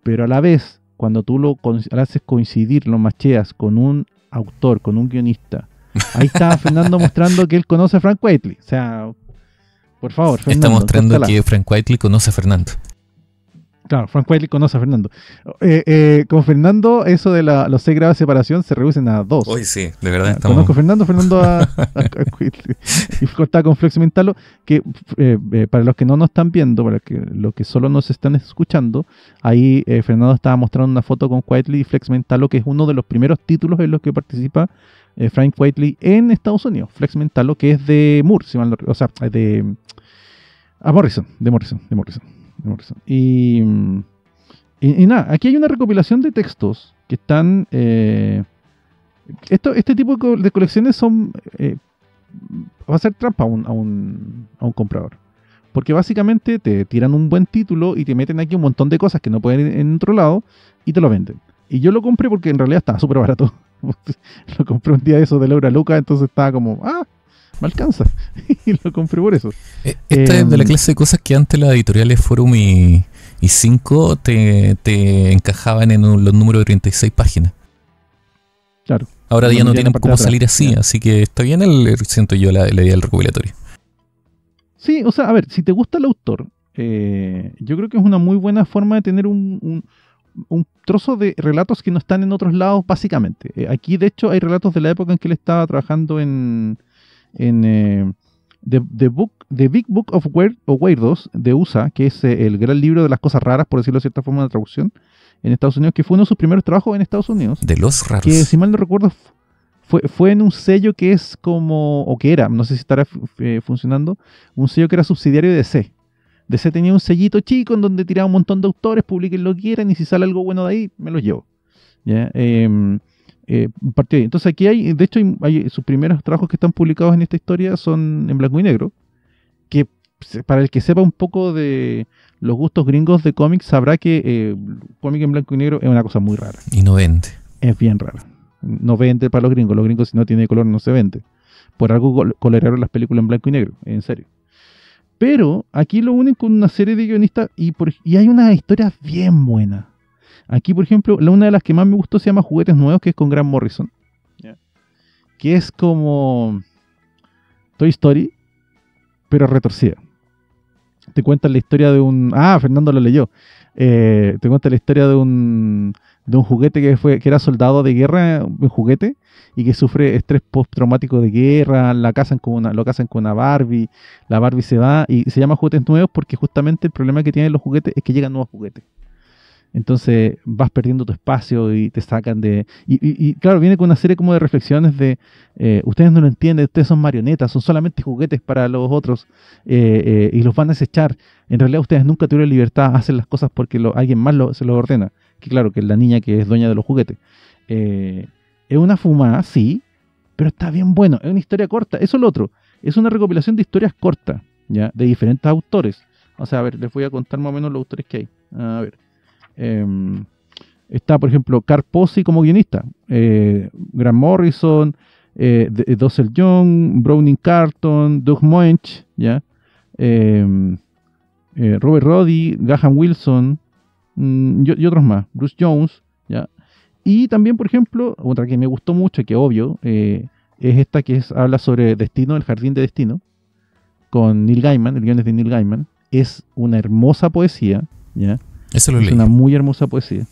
Pero a la vez, cuando tú lo haces coincidir, lo macheas con un autor, con un guionista, ahí está Fernando mostrando que él conoce a Frank Whiteley. O sea, por favor, Fernando. Está mostrando que Frank Whiteley conoce a Fernando. Claro, Frank Whiteley conoce a Fernando. Con Fernando, eso de los 6 grados de separación se reducen a 2. Uy, sí, de verdad. Conozco a Fernando a Whiteley. Y está con Flex Mentalo, que para los que no nos están viendo, para los que solo nos están escuchando, ahí Fernando estaba mostrando una foto con Whiteley y Flex Mentalo, que es uno de los primeros títulos en los que participa Frank Whiteley en Estados Unidos. Flex Mentalo, que es de Moore, si mal no, o sea, de Morrison. Y nada, aquí hay una recopilación de textos que están... este tipo de colecciones son... va a ser trampa a un comprador. Porque básicamente te tiran un buen título y te meten aquí un montón de cosas que no pueden ir en otro lado y te lo venden. Y yo lo compré porque en realidad estaba súper barato. Lo compré un día de eso de Laura Luca, entonces estaba como... me alcanza. Y lo compré por eso. Esta es de la clase de cosas que antes las editoriales Forum y 5 te encajaban en los números de 36 páginas. Claro. Ahora ya no tienen cómo salir así, así que está bien siento yo la idea del recopilatorio. Sí, o sea, a ver, si te gusta el autor, yo creo que es una muy buena forma de tener un trozo de relatos que no están en otros lados, básicamente. Aquí, de hecho, hay relatos de la época en que él estaba trabajando en The Big Book of Weirdos de USA, que es el gran libro de las cosas raras, por decirlo de cierta forma, de traducción en Estados Unidos, que fue uno de sus primeros trabajos en Estados Unidos. De los raros. Que, si mal no recuerdo, fue en un sello que es como, o que era, no sé si estará funcionando, un sello que era subsidiario de DC. DC tenía un sellito chico en donde tiraba un montón de autores, publiquen lo que quieran, y si sale algo bueno de ahí, me lo llevo. ¿ya? Partió ahí. Entonces aquí hay, de hecho, hay sus primeros trabajos que están publicados en esta historia son en blanco y negro, que para el que sepa un poco de los gustos gringos de cómics, sabrá que cómic en blanco y negro es una cosa muy rara. Y no vende. Es bien rara. No vende para los gringos si no tiene color no se vende. Por algo colorearon las películas en blanco y negro, en serio. Pero aquí lo unen con una serie de guionistas y hay unas historias bien buenas. Aquí, por ejemplo, una de las que más me gustó se llama Juguetes Nuevos, que es con Grant Morrison. Yeah. Que es como Toy Story, pero retorcida. Te cuentan la historia de un... Ah, Fernando lo leyó. Te cuenta la historia de un juguete que era soldado de guerra, un juguete, y que sufre estrés postraumático de guerra, lo casan con una Barbie, la Barbie se va, y se llama Juguetes Nuevos porque justamente el problema que tienen los juguetes es que llegan nuevos juguetes. Entonces vas perdiendo tu espacio y te sacan de... Y claro, viene con una serie como de reflexiones de ustedes no lo entienden, ustedes son marionetas, son solamente juguetes para los otros y los van a desechar. En realidad ustedes nunca tuvieron libertad, hacen las cosas porque alguien más se los ordena. Que claro, que es la niña que es dueña de los juguetes. Es una fumada, sí, pero está bien bueno. Es una historia corta, eso es lo otro. Es una recopilación de historias cortas, ¿ya? De diferentes autores. O sea, a ver, les voy a contar más o menos los autores que hay. A ver. Está, por ejemplo, Carl Posey como guionista, Grant Morrison, Dossel Young, Browning Carlton, Doug Moench, ¿ya? Robert Roddy, Graham Wilson y otros más, Bruce Jones, ¿ya? Y también, por ejemplo, otra que me gustó mucho, que obvio, es esta habla sobre Destino, el Jardín de Destino, con Neil Gaiman, el guion es de Neil Gaiman. Es una hermosa poesía, ¿ya? Eso lo leí. Es una muy hermosa poesía.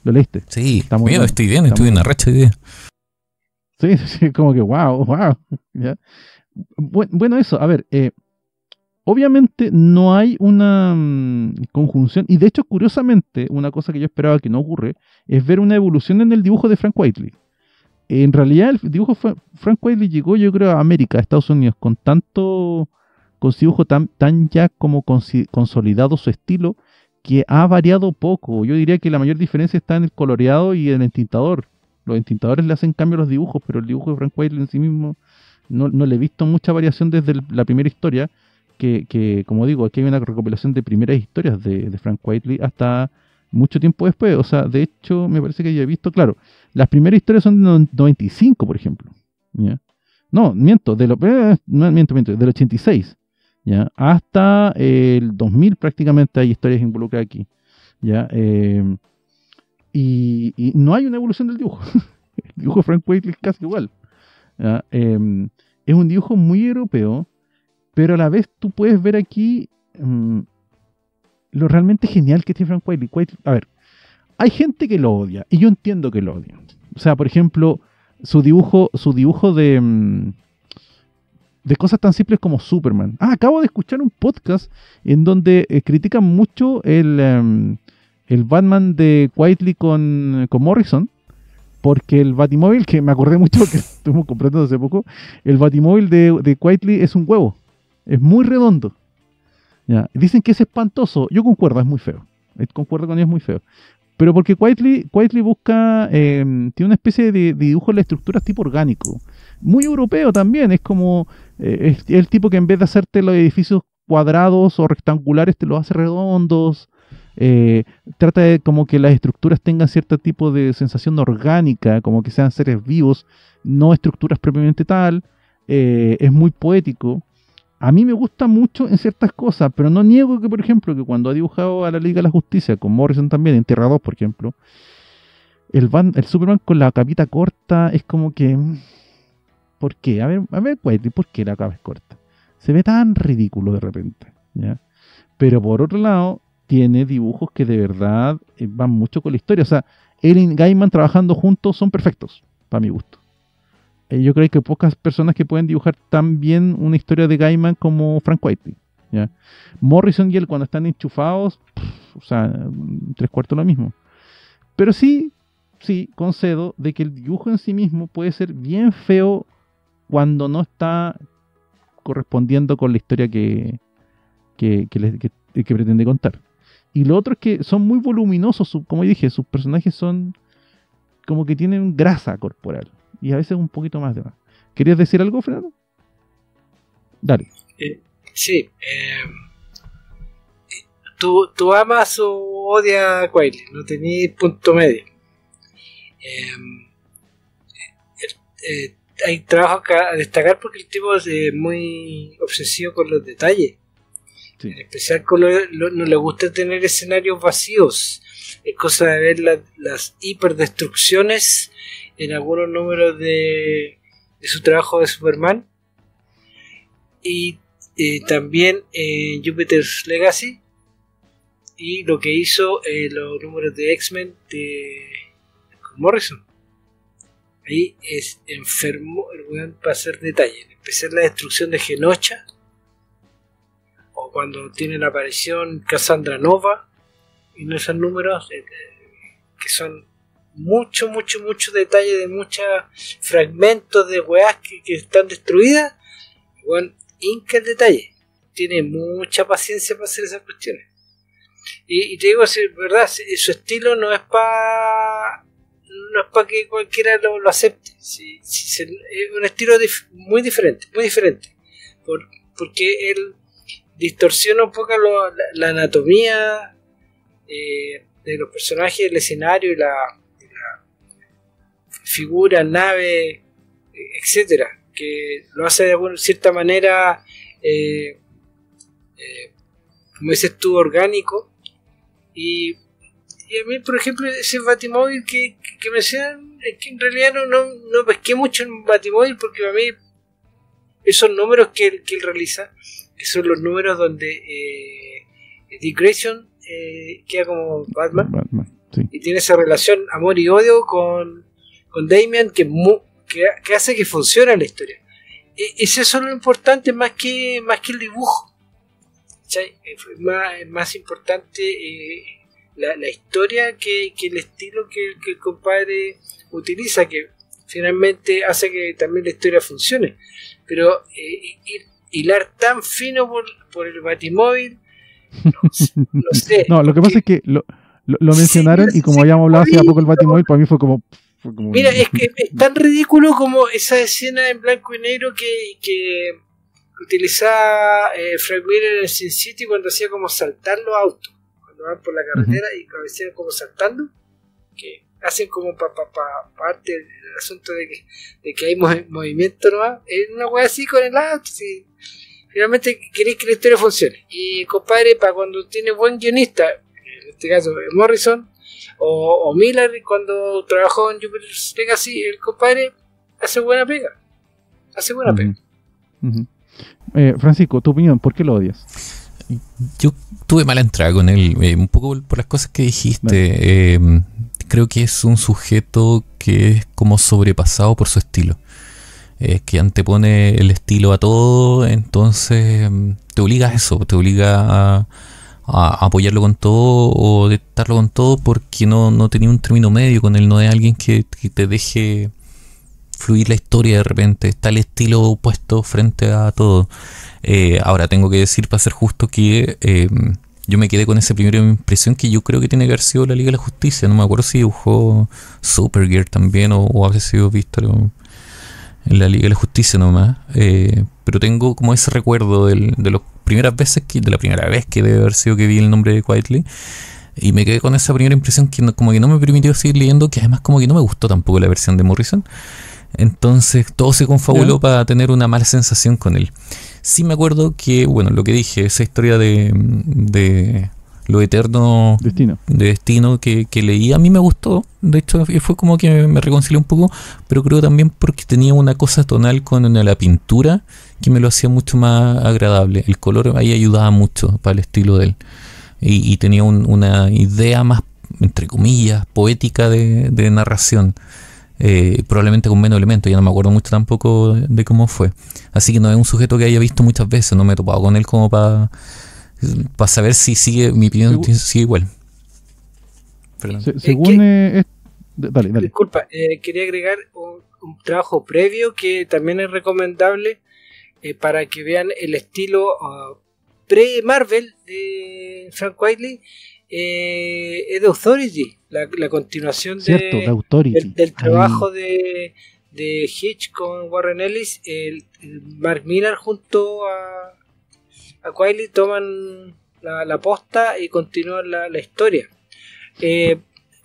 ¿Lo leíste? Sí, está muy bueno. Estoy bien, estoy en una racha de idea. Sí, como que wow. ¿Ya? Bueno, eso, a ver, obviamente no hay una conjunción, y de hecho, curiosamente, una cosa que yo esperaba que no ocurre, es ver una evolución en el dibujo de Frank Whiteley. En realidad, el dibujo Frank Whiteley llegó, yo creo, a América, a Estados Unidos, con su dibujo tan ya como consolidado su estilo, que ha variado poco. Yo diría que la mayor diferencia está en el coloreado y en el entintador. Los entintadores le hacen cambio a los dibujos, pero el dibujo de Frank Whiteley en sí mismo no le he visto mucha variación desde la primera historia, que como digo, aquí hay una recopilación de primeras historias de Frank Whiteley hasta mucho tiempo después. O sea, de hecho, me parece que ya he visto, claro, las primeras historias son de 95, por ejemplo. ¿Ya? No, miento, del 86. ¿Ya? Hasta el 2000 prácticamente hay historias involucradas aquí, ¿ya? Y no hay una evolución del dibujo. El dibujo de Frank Whiteley es casi igual, ¿ya? Es un dibujo muy europeo, pero a la vez tú puedes ver aquí lo realmente genial que tiene Frank Whiteley. A ver, hay gente que lo odia, y yo entiendo que lo odia. O sea, por ejemplo, su dibujo de cosas tan simples como Superman. Acabo de escuchar un podcast en donde critican mucho el Batman de Whiteley con Morrison, porque el Batimóvil, que me acordé mucho que estuvimos comprando hace poco, el Batimóvil de Whiteley es un huevo, es muy redondo. ¿Ya? Dicen que es espantoso, yo concuerdo, es muy feo. Concuerdo con ellos, es muy feo. Pero porque Whiteley busca, tiene una especie de dibujo en la estructura tipo orgánico. Muy europeo también, es como es el tipo que en vez de hacerte los edificios cuadrados o rectangulares te los hace redondos. Trata de como que las estructuras tengan cierto tipo de sensación orgánica, como que sean seres vivos, no estructuras propiamente tal. Es muy poético. A mí me gusta mucho en ciertas cosas, pero no niego que, por ejemplo, que cuando ha dibujado a la Liga de la Justicia, con Morrison también, en Tierra 2, por ejemplo, el Superman con la capita corta es como que... ¿Por qué? A ver, Whiteley, ¿por qué la capa es corta? Se ve tan ridículo de repente, ¿ya? Pero por otro lado, tiene dibujos que de verdad van mucho con la historia. O sea, él y Gaiman trabajando juntos son perfectos, para mi gusto. Yo creo que hay pocas personas que pueden dibujar tan bien una historia de Gaiman como Frank Whiteley, ¿ya? Morrison y él cuando están enchufados, o sea, 3/4 lo mismo. Pero sí, concedo de que el dibujo en sí mismo puede ser bien feo cuando no está correspondiendo con la historia que pretende contar. Y lo otro es que son muy voluminosos, como dije, sus personajes son como que tienen grasa corporal. Y a veces un poquito más de más. ¿Querías decir algo, Fernando? Dale. Sí. ¿Tú amas o odias a Quayle? No tenías punto medio. Hay trabajo a destacar porque el tipo es muy obsesivo con los detalles. Sí. En especial no le gusta tener escenarios vacíos. Es cosa de ver las hiperdestrucciones en algunos números de su trabajo de Superman. Y también Jupiter's Legacy. Y lo que hizo los números de X-Men con Morrison. Ahí es enfermo el weón para hacer detalles. En especial la destrucción de Genosha. O cuando tiene la aparición Cassandra Nova. Y en esos números que son mucho detalle de muchos fragmentos de weas que están destruidas. Weón, inca el detalle. Tiene mucha paciencia para hacer esas cuestiones. Y te digo, verdad, su estilo no es para que cualquiera lo acepte. Es un estilo muy diferente. Porque él distorsiona un poco la anatomía de los personajes, el escenario y la figura, nave, etcétera, que lo hace de cierta manera, como dices tú, orgánico. Y a mí, por ejemplo, ese Batimóvil que me decían, es que en realidad no pesqué mucho en Batimóvil, porque a mí esos números que él realiza, que son los números donde Dick Grayson queda como Batman, sí. Y tiene esa relación amor y odio con Damian que hace que funcione la historia. Eso es lo importante más que el dibujo. Es más importante la historia que el estilo que el compadre utiliza, que finalmente hace que también la historia funcione. Pero hilar tan fino por el Batimóvil, no sé. No, lo que pasa es que lo mencionaron, y como habíamos hablado hace poco el Batimóvil, para mí fue como mira, es que es tan ridículo como esa escena en blanco y negro que utilizaba Frank Miller en Sin City cuando hacía como saltar los autos, cuando van por la carretera y hacían como saltando, que hacen como parte del asunto de que hay movimiento nomás. Es una wea así con el auto. Si finalmente queréis que la historia funcione, y compadre, para cuando tiene buen guionista, en este caso Morrison o Miller, cuando trabajó en Jupiter's Legacy, el compadre hace buena pega. Francisco, tu opinión, ¿por qué lo odias? Yo tuve mala entrada con él, un poco por las cosas que dijiste. Creo que es un sujeto que es como sobrepasado por su estilo, que antepone el estilo a todo, entonces te obliga a eso, te obliga a apoyarlo con todo o dictarlo con todo, porque no tenía un término medio con él, no es alguien que te deje fluir la historia de repente, está el estilo opuesto frente a todo. Ahora tengo que decir, para ser justo, que yo me quedé con esa primera impresión que yo creo que tiene que haber sido la Liga de la Justicia. No me acuerdo si dibujó Supergirl también o haber sido visto en la Liga de la Justicia nomás. Pero tengo como ese recuerdo de la primera vez que debe haber sido que vi el nombre de Quitely. Y me quedé con esa primera impresión que como que no me permitió seguir leyendo, que además como que no me gustó tampoco la versión de Morrison. Entonces todo se confabuló para tener una mala sensación con él. Sí me acuerdo que, bueno, lo que dije, esa historia de lo eterno de destino que leí, a mí me gustó. De hecho fue como que me reconcilió un poco, pero creo también porque tenía una cosa tonal con la pintura que me lo hacía mucho más agradable. El color ahí ayudaba mucho para el estilo de él, y tenía una idea más, entre comillas, poética de narración. Probablemente con menos elementos, ya no me acuerdo mucho tampoco de cómo fue. Así que no es un sujeto que haya visto muchas veces, no me he topado con él como para saber si sigue, mi opinión sigue igual. Según dale. Disculpa, quería agregar un trabajo previo que también es recomendable para que vean el estilo pre-Marvel de Frank Quitely. es The Authority, la continuación Cierto, The Authority. del trabajo de Hitch con Warren Ellis. El Mark Millar junto a Quiley toman la posta y continúan la historia.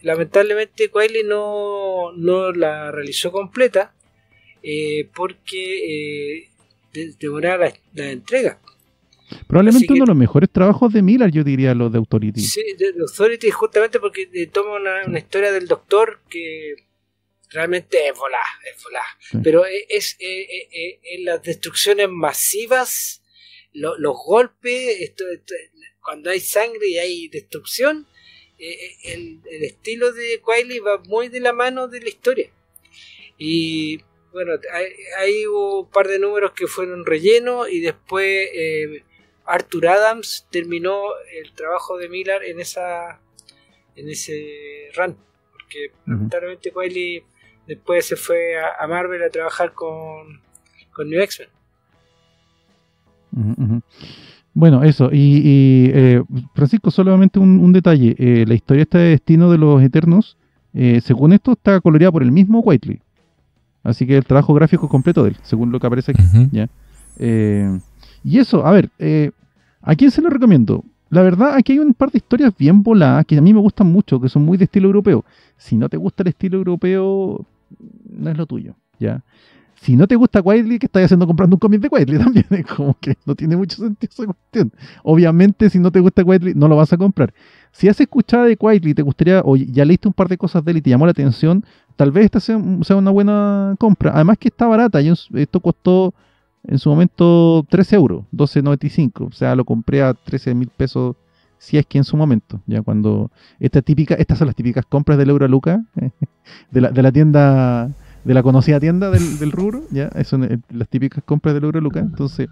Lamentablemente Quiley no la realizó completa porque demoraba la entrega. Probablemente uno de los mejores trabajos de Millar, yo diría, los de Authority. Sí, de Authority, justamente porque toma una historia del doctor que realmente es volada. Sí. Pero es las destrucciones masivas, los golpes, cuando hay sangre y hay destrucción, el estilo de Quiley va muy de la mano de la historia. Y bueno, hay hubo un par de números que fueron relleno y después Arthur Adams terminó el trabajo de Millar en ese run, porque lamentablemente Quiley después se fue a Marvel a trabajar con New X-Men. Bueno, eso, y Francisco, solamente un detalle, la historia esta de Destino de los Eternos, según esto está coloreada por el mismo Quiley, así que el trabajo gráfico completo de él, según lo que aparece aquí. ¿Ya? Y eso, a ver, ¿a quién se lo recomiendo? La verdad, aquí hay un par de historias bien voladas que a mí me gustan mucho, que son muy de estilo europeo. Si no te gusta el estilo europeo, no es lo tuyo, ¿ya? Si no te gusta Quiley, ¿qué estás haciendo comprando un cómic de Quiley también? Es como que no tiene mucho sentido esa cuestión. Obviamente, si no te gusta Quiley, no lo vas a comprar. Si has escuchado de Quiley y te gustaría, o ya leíste un par de cosas de él y te llamó la atención, tal vez esta sea una buena compra. Además que está barata. Esto costó en su momento 13 euros, 12.95. O sea, lo compré a 13.000 pesos, si es que en su momento. Ya cuando estas son las típicas compras del Euro a Luca, de la tienda, de la conocida tienda del rubro. Ya, son las típicas compras del Euro a Luca. Entonces,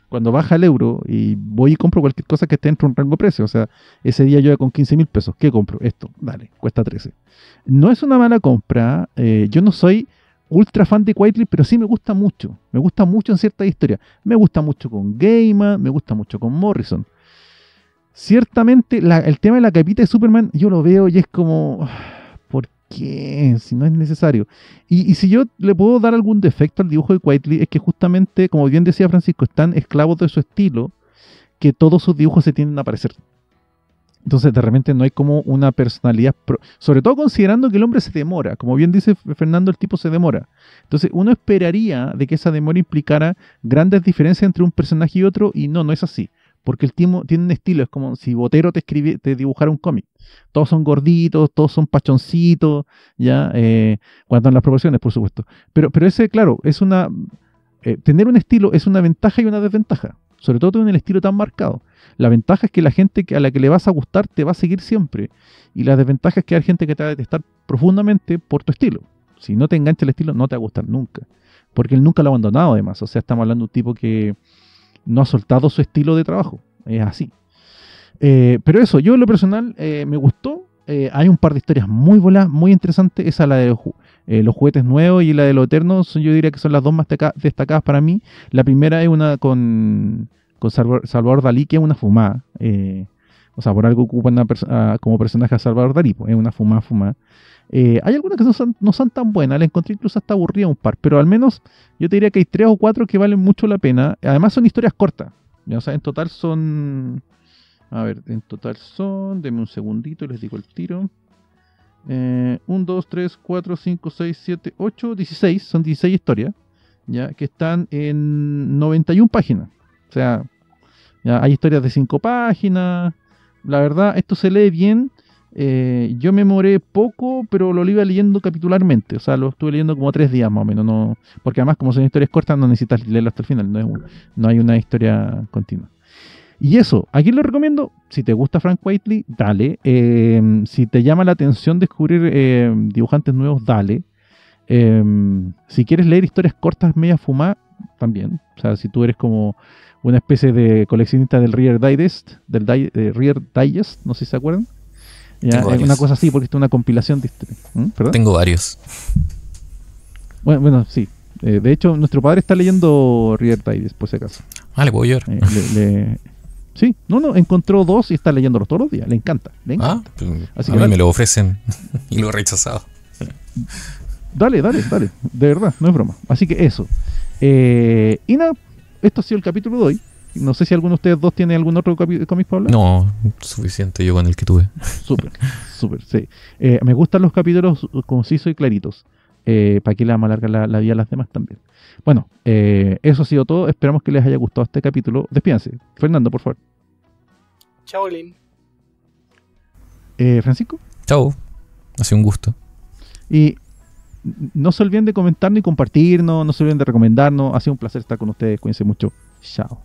cuando baja el euro y voy y compro cualquier cosa que esté dentro de un rango de precio, o sea, ese día yo con 15.000 pesos, ¿qué compro? Esto, dale, cuesta 13. No es una mala compra. Yo no soy ultra fan de Quiley, pero sí me gusta mucho en ciertas historias. Me gusta mucho con Gaiman, me gusta mucho con Morrison. Ciertamente el tema de la capita de Superman yo lo veo y es como, ¿por qué? Si no es necesario. Y si yo le puedo dar algún defecto al dibujo de Quiley, es que justamente, como bien decía Francisco, están esclavos de su estilo, que todos sus dibujos se tienden a parecer. Entonces de repente no hay como una personalidad, sobre todo considerando que el hombre se demora, como bien dice Fernando, el tipo se demora. Entonces uno esperaría de que esa demora implicara grandes diferencias entre un personaje y otro, y no es así, porque el tipo tiene un estilo, es como si Botero te dibujara un cómic. Todos son gorditos, todos son pachoncitos, ya, cuando en las proporciones, por supuesto. Pero ese, claro, es tener un estilo es una ventaja y una desventaja, sobre todo tener un estilo tan marcado. La ventaja es que la gente a la que le vas a gustar te va a seguir siempre. Y la desventaja es que hay gente que te va a detestar profundamente por tu estilo. Si no te engancha el estilo, no te va a gustar nunca. Porque él nunca lo ha abandonado, además. O sea, estamos hablando de un tipo que no ha soltado su estilo de trabajo. Es así. Pero eso, yo en lo personal me gustó. Hay un par de historias muy voladas, muy interesantes. Esa, la de los juguetes nuevos, y la de los eternos, yo diría que son las dos más destacadas para mí. La primera es una con Salvador Dalí, que es una fumada. O sea, por algo ocupan como personaje a Salvador Dalí, pues, es una fumada. Hay algunas que no son tan buenas, la encontré incluso hasta aburrida un par, pero al menos yo te diría que hay 3 o 4 que valen mucho la pena. Además son historias cortas, ¿ya? O sea, en total son... Deme un segundito y les digo el tiro. 1, 2, 3, 4, 5, 6, 7, 8, 16. Son 16 historias, ¿ya? Que están en 91 páginas. O sea, ya hay historias de 5 páginas. La verdad, esto se lee bien. Yo me demoré poco, pero lo iba leyendo capitularmente. O sea, lo estuve leyendo como 3 días más o menos. No, porque además, como son historias cortas, no necesitas leerlo hasta el final. No hay una historia continua. Y eso, ¿a quién lo recomiendo? Si te gusta Frank Quitely, dale. Si te llama la atención descubrir dibujantes nuevos, dale. Si quieres leer historias cortas, media fumadas, también. O sea, si tú eres como una especie de coleccionista del Reader Digest, Reader Digest, no sé si se acuerdan. Ya, una cosa así, porque esto es una compilación de historias. ¿Perdón? Tengo varios. Bueno, sí. De hecho, nuestro padre está leyendo Reader Digest, por si acaso. Le puedo llorar. Sí, no, encontró 2 y está leyéndolos todos los días. Le encanta. Así a que mí me lo ofrecen y lo he rechazado. Dale. De verdad, no es broma. Así que eso. Y nada, esto ha sido el capítulo de hoy. No sé si alguno de ustedes dos tiene algún otro cómic para hablar. No, suficiente yo con el que tuve. Súper, sí. Me gustan los capítulos concisos y claritos. Para que le vamos a alargar la vida a las demás también. Bueno, eso ha sido todo. Esperamos que les haya gustado este capítulo. Despídanse. Fernando, por favor. Chao, Lin. Francisco. Chao. Ha sido un gusto. Y no se olviden de comentarnos y compartirnos. No se olviden de recomendarnos. Ha sido un placer estar con ustedes. Cuídense mucho. Chao.